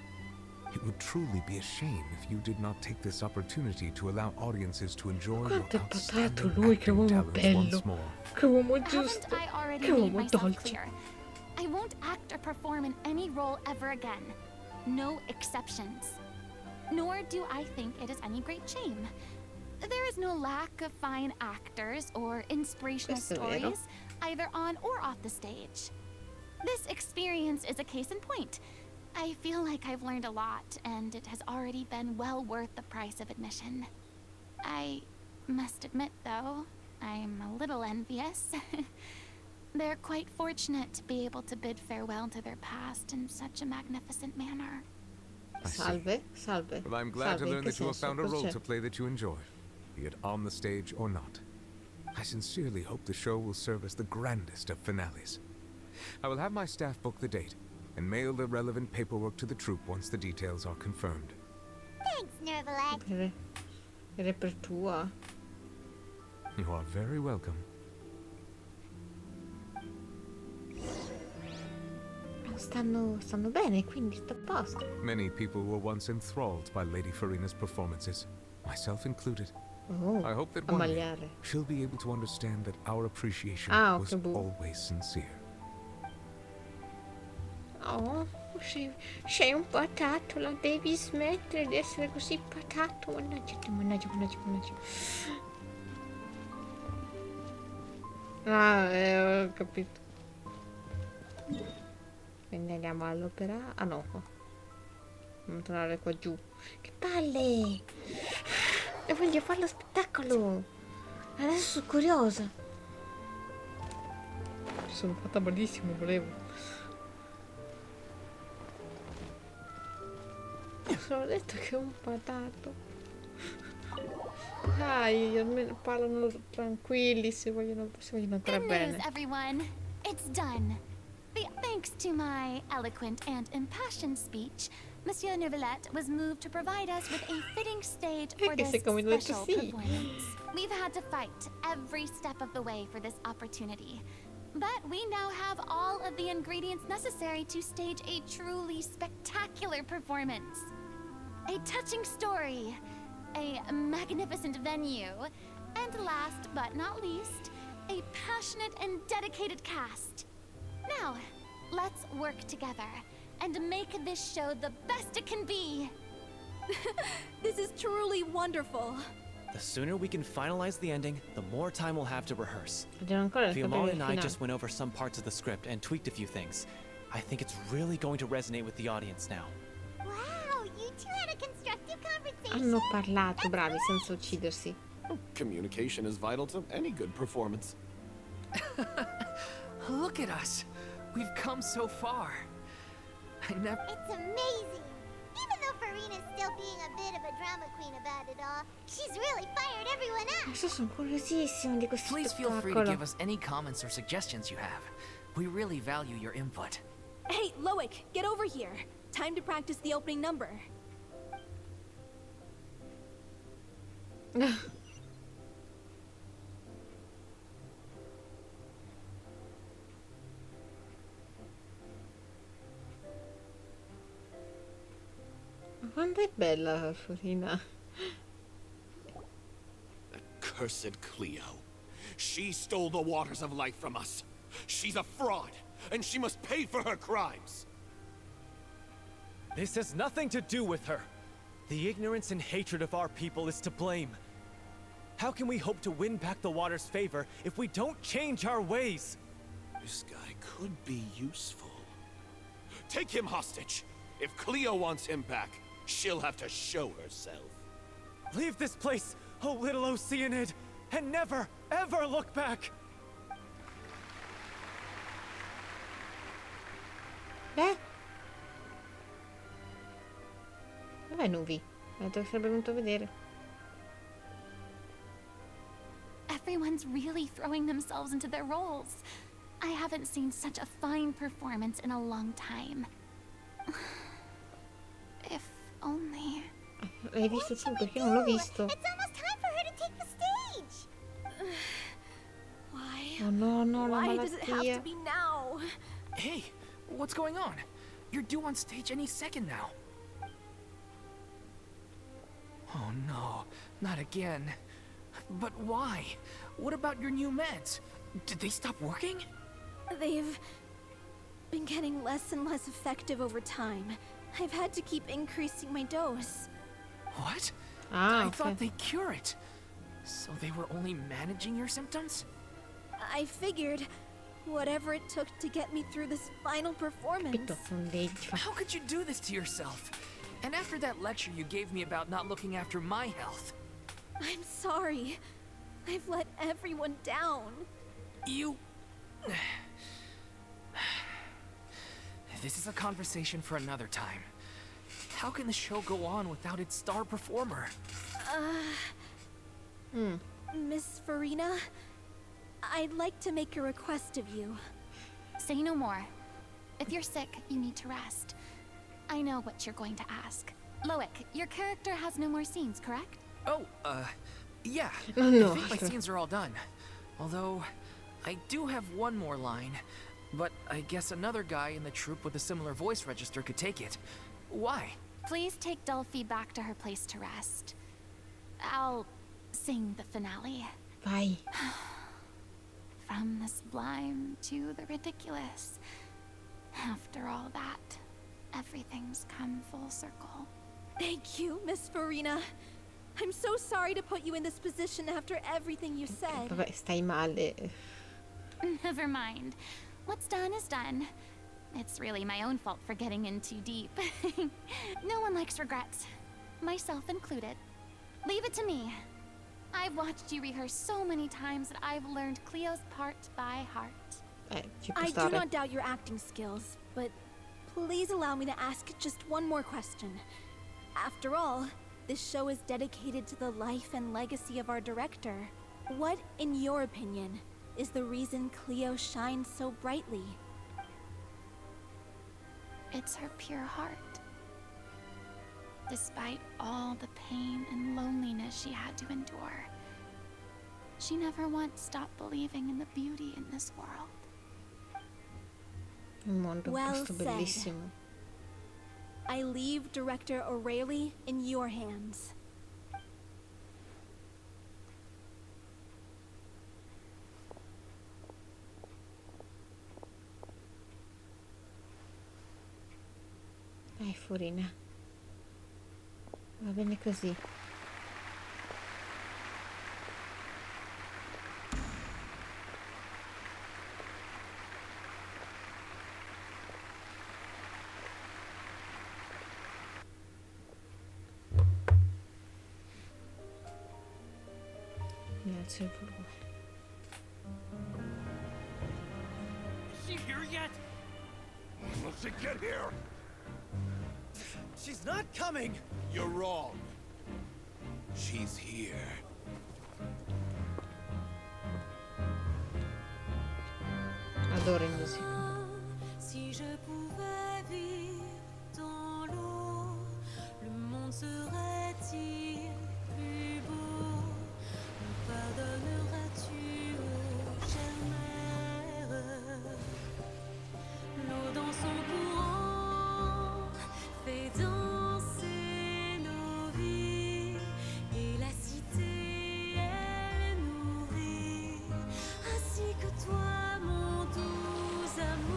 It would truly be a shame if you did not take this opportunity to allow audiences to enjoy your outstanding acting talents once more. Haven't I already made myself clear? I won't act or perform in any role ever again. No exceptions. Nor do I think it is any great shame. There is no lack of fine actors or inspirational stories, either on or off the stage. This experience is a case in point. I feel like I've learned a lot, and it has already been well worth the price of admission. I must admit, though, I'm a little envious. They're quite fortunate to be able to bid farewell to their past in such a magnificent manner. Salve. Well, I'm glad to learn that you have found a role to play that you enjoy, be it on the stage or not. I sincerely hope the show will serve as the grandest of finales. I will have my staff book the date and mail the relevant paperwork to the troupe once the details are confirmed. Thanks, Nervaleg. Era per tua. You are very welcome. Stanno bene, quindi sta a posto. Many people were once enthralled by Lady Furina's performances, myself included. Oh, I hope that one day she'll be able to understand that our appreciation was always sincere. Oh, sei un patato, la devi smettere di essere così patato. Mannaggia. Ho capito. Quindi andiamo all'opera. Ah no. Dobbiamo tornare qua giù. Che palle! E voglio fare lo spettacolo. Adesso sono curiosa. Sono fatta malissimo, volevo. Sono detto che è un patato. Dai, almeno parlano tranquilli se vogliono ancora bene. Good news, everyone. It's done. Thanks to my eloquent and impassioned speech, Monsieur Neuvillette was moved to provide us with a fitting stage for Che this sei come detto special sì. performance. We've had to fight every step of the way for this opportunity, but we now have all of the ingredients necessary to stage a truly spectacular performance. A touching story, a magnificent venue, and last but not least, a passionate and dedicated cast. Now, let's work together and make this show the best it can be. This is truly wonderful. The sooner we can finalize the ending, the more time we'll have to rehearse. Abbiamo ancora il Fiamma capitolo and I finale. just went over some parts of the script and tweaked a few things. I think it's really going to resonate with the audience now. Wow, you two had a constructive conversation. Hanno parlato, bravi, senza uccidersi. Communication is vital to any good performance. Look at us. We've come so far. I never... It's amazing. Even though Furina's still being a bit of a drama queen about it all, she's really fired everyone up. Adesso sono curiosissima di questo Please feel free to spettacolo. give us any comments or suggestions you have. We really value your input. Hey, Loic, get over here. Time to practice the opening number. Ma quanto è bella la Furina. Cursed Cleo. She stole the waters of life from us. She's a fraud, and she must pay for her crimes. This has nothing to do with her. The ignorance and hatred of our people is to blame. How can we hope to win back the water's favor if we don't change our ways? This guy could be useful. Take him hostage. If Cleo wants him back, she'll have to show herself. Leave this place, oh little Oceanide, and never, ever look back! Dov'è Nuvi? Ha detto che sarebbe venuto a vedere. Everyone's really throwing themselves into their roles. I haven't seen such a fine performance in a long time. If only. L'hai visto tu? Perché non l'ho visto? It's almost time for her to take the stage. Why? Oh no, no, la Why does it have malattia. to be now? Hey, what's going on? You're due on stage any second now. Oh no, not again. But why? What about your new meds? Did they stop working? They've been getting less and less effective over time. I've had to keep increasing my dose. What? Ah, I ok. thought they cure it. So they were only managing your symptoms? I figured whatever it took to get me through this final performance. Capito, fondeggia. How could you do this to yourself? And after that lecture you gave me about not looking after my health. I'm sorry. I've let everyone down. You... This is a conversation for another time. How can the show go on without its star performer? Miss Furina, I'd like to make a request of you. Say no more. If you're sick, you need to rest. I know what you're going to ask. Loic, your character has no more scenes, correct? Oh, yeah. No. I think my scenes are all done. Although, I do have one more line. But I guess another guy in the troupe with a similar voice register could take it. Why? Please take Delphi back to her place to rest. I'll sing the finale. Vai. From the sublime to the ridiculous. After all that, everything's come full circle. Thank you, Miss Furina. I'm so sorry to put you in this position after everything you said. Vabbè, stai male. Never mind. What's done is done. It's really my own fault for getting in too deep. No one likes regrets, myself included. Leave it to me. I've watched you rehearse so many times that I've learned Cleo's part by heart. Ci può I do stare. not doubt your acting skills, but please allow me to ask just one more question. After all, this show is dedicated to the life and legacy of our director. What, in your opinion, is the reason Cleo shines so brightly? It's her pure heart. despite all the pain and loneliness she had to endure. She never once stopped believing in the beauty in this world. Un mondo, un Well posto said. bellissimo. I leave Director O'Reilly in your hands. Dai, Furina. Va bene così. Mi alzo il volume. Is she here yet? Will she get here? She's not coming! You're wrong. She's here. Adoro il musica. Si je pouvais vivre dans l'eau, le monde serait-il plus beau? Me pardonneras-tu, ô chère mère? L'eau dans son courant fait danser nos vies, et la cité elle nourrit, ainsi que toi, mon doux amour.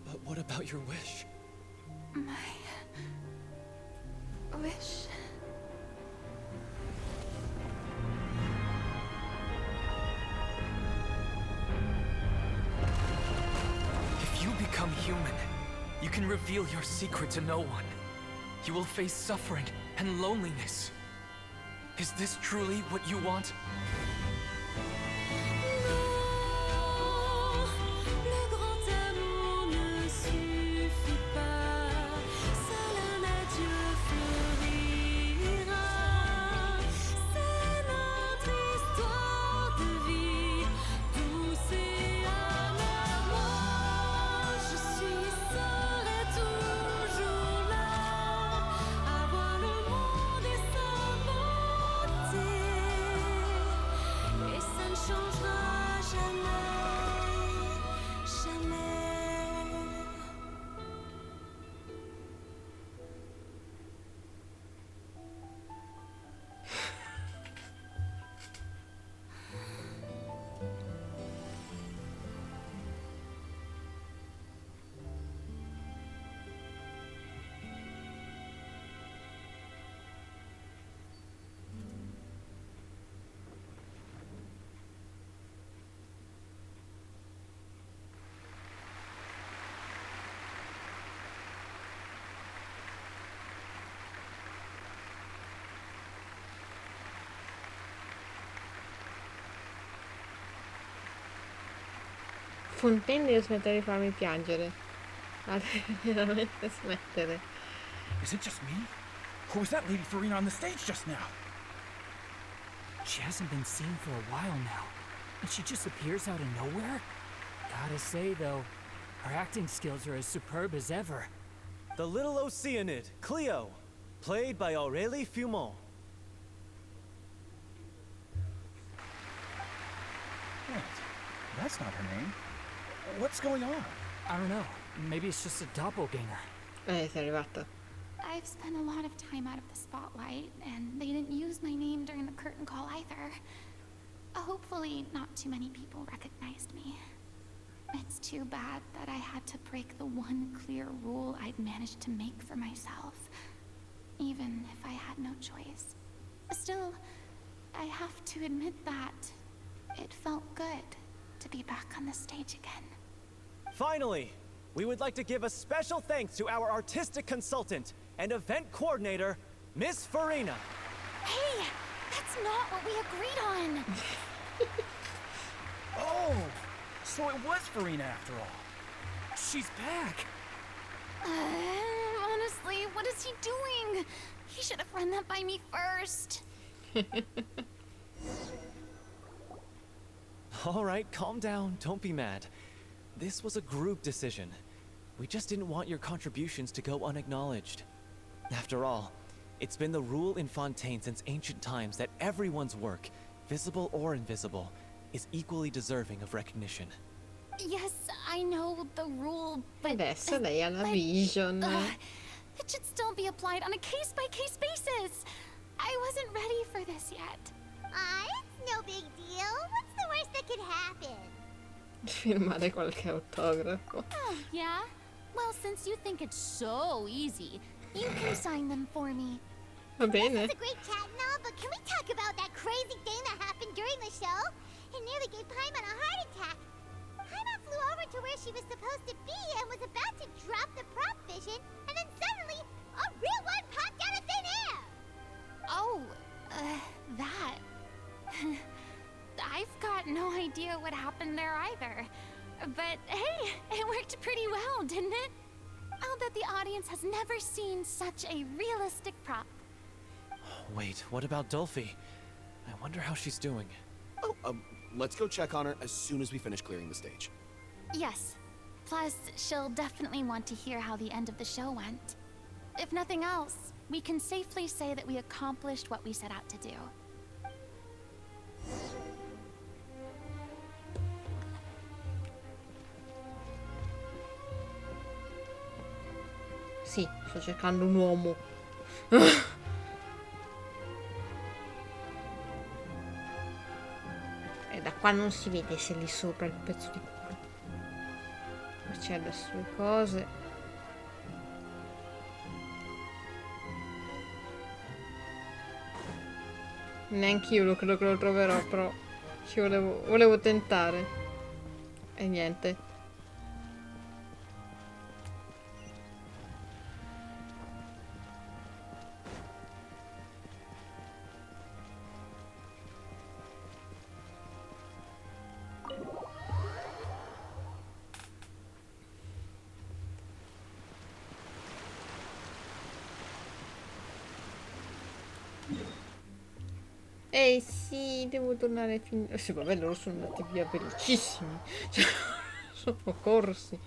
But what about your wish? My wish. If you become human, you can reveal your secret to no one. You will face suffering and loneliness. Is this truly what you want? Le grand amour ne suffit pas, seul un adieu fleurira. C'est notre histoire de vie, douce et amère. Moi, je suis, serai toujours là, à voir le monde et sa beauté. Et ça ne changera jamais, jamais. Fontaine deve smettere di farmi piangere. Ma deve veramente smettere. Is it just me? Or was that Lady Furina on the stage just now? She hasn't been seen for a while now, and she just appears out of nowhere? Gotta say, though, her acting skills are as superb as ever. The little oceanide, Cleo, played by Aurélie Fumont. Wait, that's not her name. What's going on? I don't know. Maybe it's just a doppelganger. Sei arrivato. I've spent a lot of time out of the spotlight, and they didn't use my name during the curtain call either. Hopefully, not too many people recognized me. It's too bad that I had to break the one clear rule I'd managed to make for myself, even if I had no choice. Still, I have to admit that it felt good to be back on the stage again. Finally, we would like to give a special thanks to our artistic consultant and event coordinator, Miss Furina. Hey, that's not what we agreed on. Oh, so it was Furina after all. She's back. Honestly, what is he doing? He should have run that by me first. All right, calm down. Don't be mad. This was a group decision. We just didn't want your contributions to go unacknowledged. After all, it's been the rule in Fontaine since ancient times that everyone's work, visible or invisible, is equally deserving of recognition. Yes, I know the rule, but... Adesso lei ha la vision. It should still be applied on a case-by-case basis. I wasn't ready for this yet. It's no big deal. What's the worst that could happen? Firmare qualche autografo. Oh, yeah? Well, since you think it's so easy, you can sign them for me. Va bene. This is a great chat and all, but can we talk about that crazy thing that happened during the show? It nearly gave Paimon a heart attack. Paimon flew over to where she was supposed to be and was about to drop the prop vision, and then suddenly, a real one popped out of thin air! Oh, that... I've got no idea what happened there either. But hey, it worked pretty well, didn't it? I'll bet the audience has never seen such a realistic prop. Wait, what about Dolphy? I wonder how she's doing. Oh, let's go check on her as soon as we finish clearing the stage. Yes. Plus, she'll definitely want to hear how the end of the show went. If nothing else, we can safely say that we accomplished what we set out to do. Sì, sto cercando un uomo. E da qua non si vede se lì sopra il pezzo di culo. Ma c'è adesso le cose. Neanch'io lo credo che lo troverò, però ci volevo tentare. E niente. Eh sì, devo tornare fin... Sì, vabbè, loro sono andati via velocissimi. Cioè, sono corsi.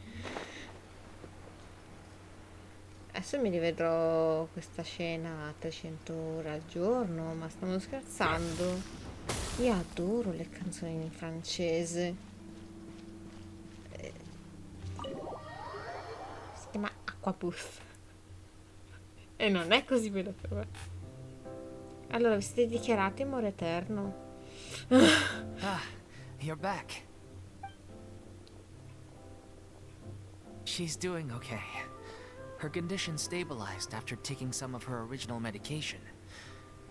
Adesso mi rivedrò questa scena 300 ore al giorno, ma stiamo scherzando. Io adoro le canzoni in francese. Si chiama Aquapus. E non è così veloce. Allora, vi siete dichiarati amore eterno. You're back. She's doing okay. Her condition stabilized after taking some of her original medication.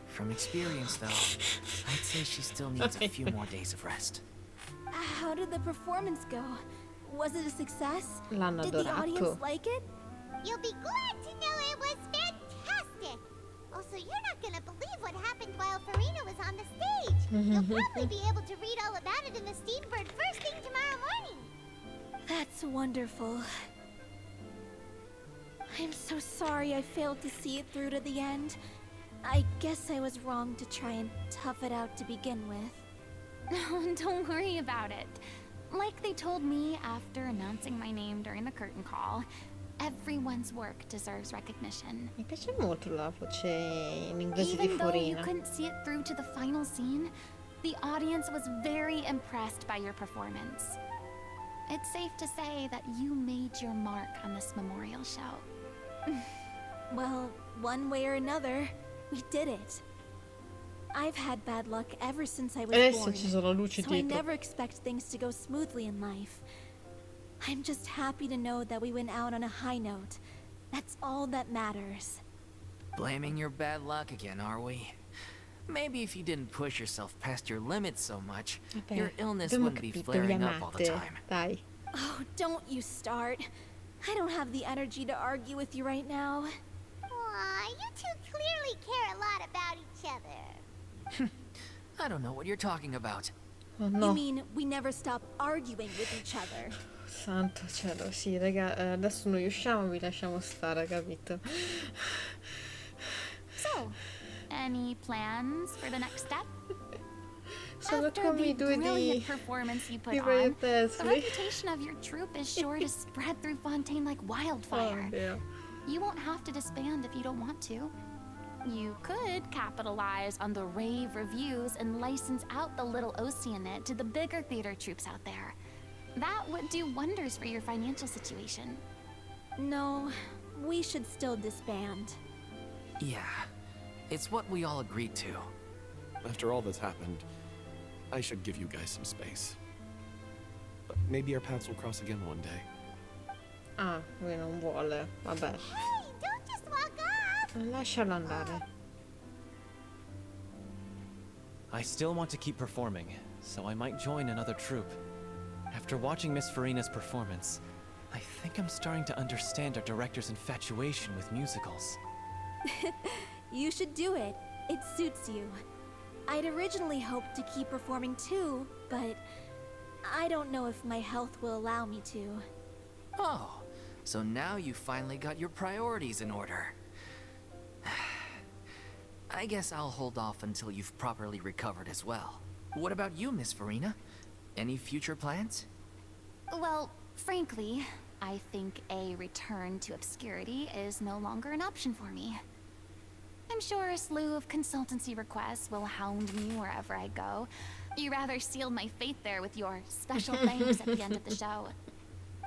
From experience, though, I'd say she still needs a few more days of rest. How did the performance go? Was it a success? L'hanno Did the adorato. audience like it? You'll be glad to know it was fantastic! Also, you're not gonna believe what happened while Furina was on the stage. You'll probably be able to read all about it in the Steambird first thing tomorrow morning. That's wonderful. I'm so sorry I failed to see it through to the end. I guess I was wrong to try and tough it out to begin with. Don't worry about it. Like they told me after announcing my name during the curtain call, everyone's work deserves recognition. Mi piace molto la voce in inglese di Even though you Furina. couldn't see it through to the final scene, the audience was very impressed by your performance. It's safe to say that you made your mark on this memorial show. Well, one way or another, we did it. I've had bad luck ever since I was Adesso born, ci sono luci so I dietro. never expect things to go smoothly in life. I'm just happy to know that we went out on a high note. That's all that matters. Blaming your bad luck again, are we? Maybe if you didn't push yourself past your limits so much, your illness abbiamo wouldn't be capito, flaring vi up all the amate. time. Dai. Oh, don't you start. I don't have the energy to argue with you right now. Aw, you two clearly care a lot about each other. I don't know what you're talking about. Oh no. You mean we never stop arguing with each other? Santo cielo, sì, raga, adesso noi usciamo e vi lasciamo stare, capito? So, any plans for the next step? Sono After come the I due brilliant di performance you put di on, Brian the Tesley. reputation of your troupe is sure to spread through Fontaine like wildfire. Oh, dear. You won't have to disband if you don't want to. You could capitalize on the rave reviews and license out the little oceanide to the bigger theater troupes out there. That would do wonders for your financial situation. No, we should still disband. Yeah, it's what we all agreed to. After all that's happened, I should give you guys some space. But maybe our paths will cross again one day. Ah, lui non vuole. Vabbè. Hey, don't just walk off! Lascialo andare. I still want to keep performing, so I might join another troupe. After watching Miss Furina's performance, I think I'm starting to understand our director's infatuation with musicals. You should do it. It suits you. I'd originally hoped to keep performing too, but I don't know if my health will allow me to. Oh, so now you finally got your priorities in order. I guess I'll hold off until you've properly recovered as well. What about you, Miss Furina? Any future plans? Well, frankly, I think a return to obscurity is no longer an option for me. I'm sure a slew of consultancy requests will hound me wherever I go. You rather sealed my fate there with your special thanks at the end of the show.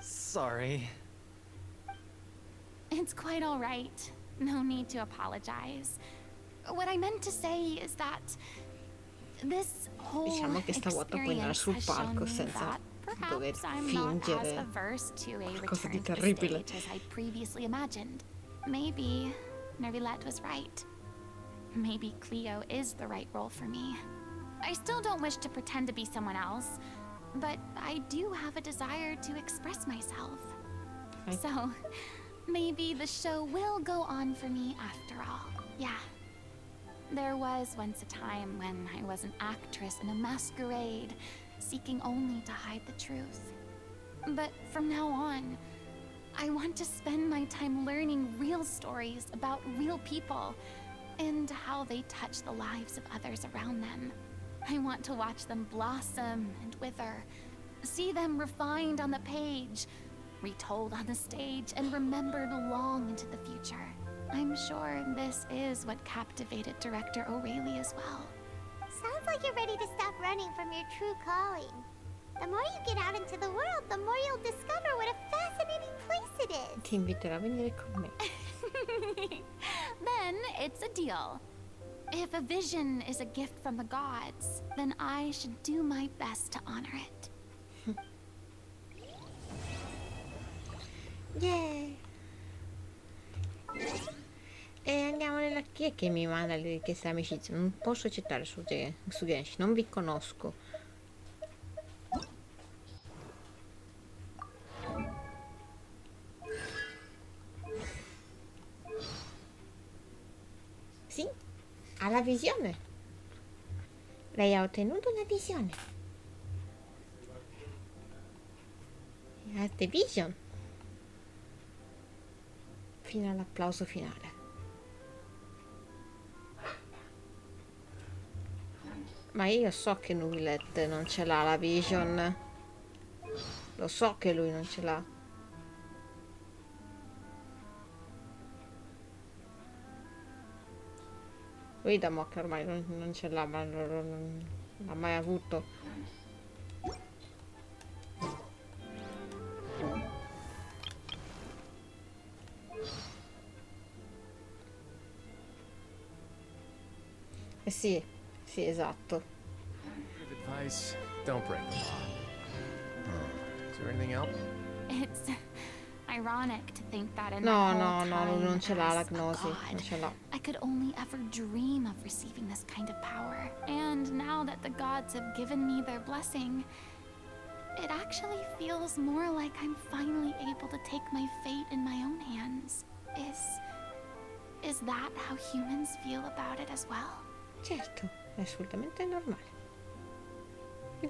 Sorry. It's quite all right. No need to apologize. What I meant to say is that this whole Diciamo che stavolta puoi andare experience sul has shown palco me senza that dover perhaps I'm not as fingere averse to a qualcosa return di to the terribile. stage as I previously imagined. Maybe Nervilette was right. Maybe Cleo is the right role for me. I still don't wish to pretend to be someone else, but I do have a desire to express myself. So, maybe the show will go on for me after all. Yeah. There was once a time when I was an actress in a masquerade, seeking only to hide the truth. But from now on, I want to spend my time learning real stories about real people and how they touch the lives of others around them. I want to watch them blossom and wither, see them refined on the page, retold on the stage, and remembered long into the future. I'm sure this is what captivated director O'Reilly as well. Sounds like you're ready to stop running from your true calling. The more you get out into the world, the more you'll discover what a fascinating place it is. Ti inviterò a venire con me. Then it's a deal. If a vision is a gift from the gods, then I should do my best to honor it. Yeah. E andiamo nella... Chi è che mi manda le richieste di amicizia? Non posso accettare su Genshin, non vi conosco. Sì, ha la visione. Lei ha ottenuto una visione. Ha the vision. Fino all'applauso finale. Ma io so che Nubilette non ce l'ha la vision. Lo so che lui non ce l'ha. Lui da mo' che ormai non ce l'ha, ma non l'ha mai avuto. Sì, sì, esatto. Advice, don't break the law. Is there anything else? It's ironic to think that in No, my no, whole no, time non ce l'ha la as a gnosi, god, non ce l'ha. I could only ever dream of receiving this kind of power. And now that the gods have given me their blessing, it actually feels more like I'm finally able to take my fate in my own hands. Is that how humans feel about it as well? Certo, è assolutamente normale.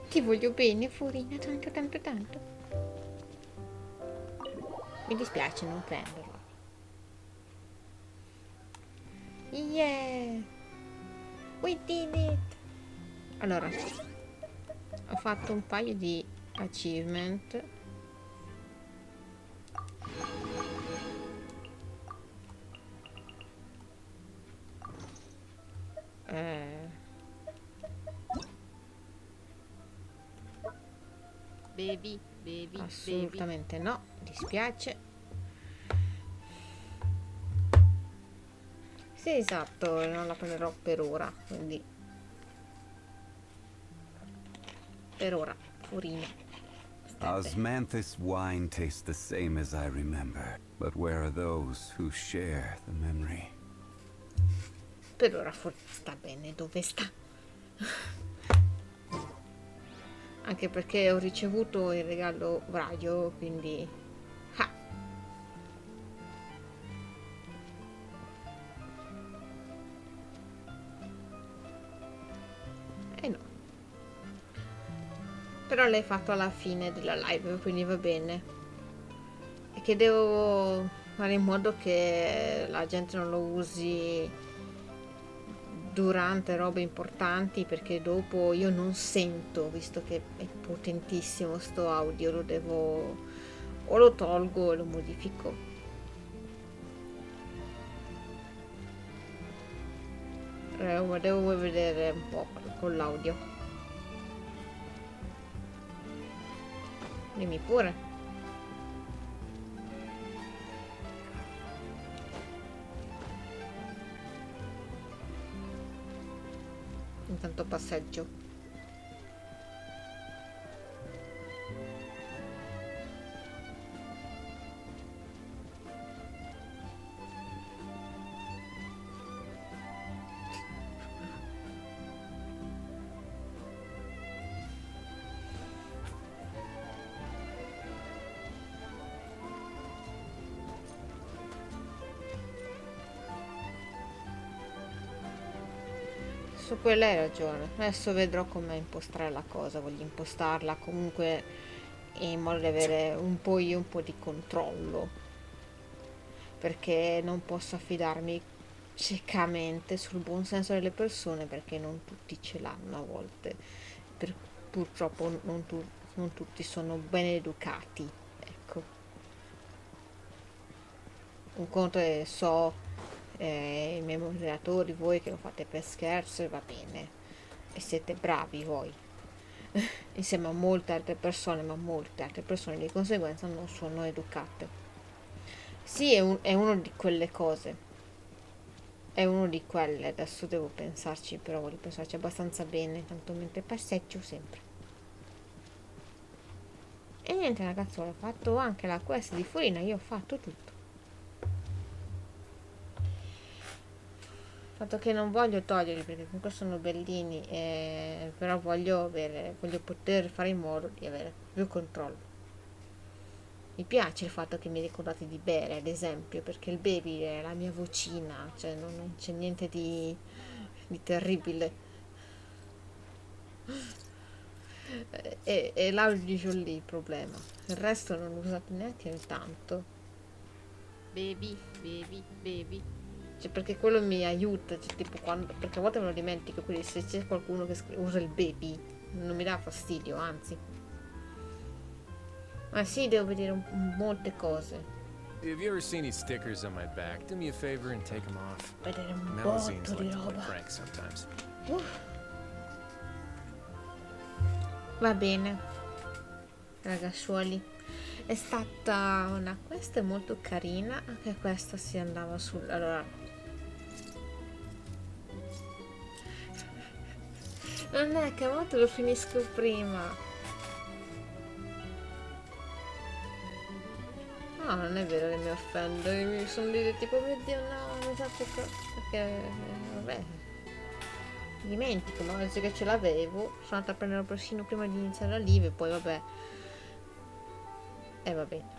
Ti voglio bene, Furina, tanto, tanto, tanto. Mi dispiace non prenderlo. Yeah! We did it! Allora, Ho fatto un paio di achievement. Bevi, bevi, Assolutamente no, mi dispiace. Sì, esatto, non la prenderò per ora, quindi per ora, Furina. Osmanthus wine tastes the same as I remember, but where are those who share the memory? Per ora sta bene dove sta. Anche perché ho ricevuto il regalo Braio, quindi no. Però l'hai fatto alla fine della live, quindi va bene. E che devo fare in modo che la gente non lo usi durante robe importanti, perché dopo io non sento, visto che è potentissimo sto audio, lo devo o lo tolgo o lo modifico. Devo vedere un po' con l'audio. Dimmi pure. Intanto passeggio. Su quella hai ragione. Adesso vedrò come impostare la cosa. Voglio impostarla comunque in modo da avere un po' io un po' di controllo, perché non posso affidarmi ciecamente sul buon senso delle persone, perché non tutti ce l'hanno a volte. Purtroppo non tutti sono ben educati, ecco. Un conto è i miei moderatori, voi che lo fate per scherzo, e va bene, e siete bravi voi insieme a molte altre persone, ma molte altre persone di conseguenza non sono educate. Sì, è uno di quelle cose, è uno di quelle. Adesso devo pensarci, però voglio pensarci abbastanza bene, tanto mentre passeggio sempre. E niente ragazzi, ho fatto anche la quest di Furina, io ho fatto tutto. Fatto che non voglio toglierli perché comunque sono bellini, però voglio poter fare in modo di avere più controllo. Mi piace il fatto che mi ricordate di bere, ad esempio, perché il baby è la mia vocina, cioè non c'è niente di terribile. È l'audio di Jolie il problema, il resto non lo usate neanche tanto. bevi, bevi, bevi. Cioè, perché quello mi aiuta, cioè, tipo quando, perché a volte me lo dimentico, quindi se c'è qualcuno che usa il baby non mi dà fastidio, anzi. Ma sì, devo vedere molte cose. Have you ever seen these stickers on my back? Do me a favor and take them off. Vedere un Magazines botto di like to play roba. pranks sometimes. Va bene, ragazzuoli. È stata una questa molto carina, anche questa si andava sul... Allora, non è che a volte lo finisco prima. No, non è vero che mi offendo, mi sono lì tipo, mio Dio, no, non so perché, vabbè, dimentico, ma adesso che ce l'avevo, sono andata a prendere persino prima di iniziare la live e poi vabbè, va bene.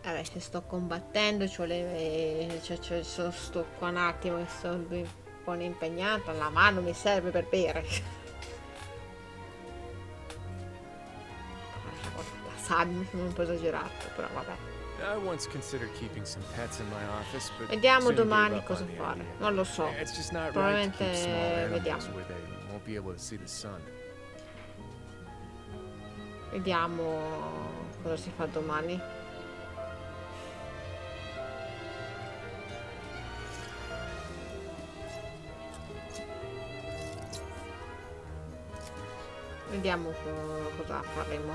Vabbè, se sto combattendo, sto qua un attimo che sto un po' impegnata, la mano mi serve per bere. pensabile, mi sembra un po' esagerato, però vabbè. I once considered keeping some pets in my office, but Vediamo soon gave domani up cosa on the fare. idea. Non lo so. It's just not right to Probabilmente keep small animals vediamo. where they won't be able to see the sun. Vediamo cosa si fa domani. Vediamo cosa faremo.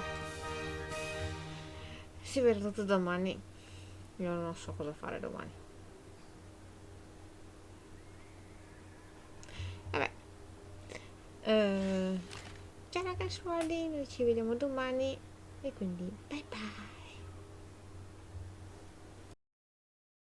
Si vede tutto domani. Io non so cosa fare domani. Vabbè. Ciao ragazzuoli, noi ci vediamo domani. E quindi bye bye.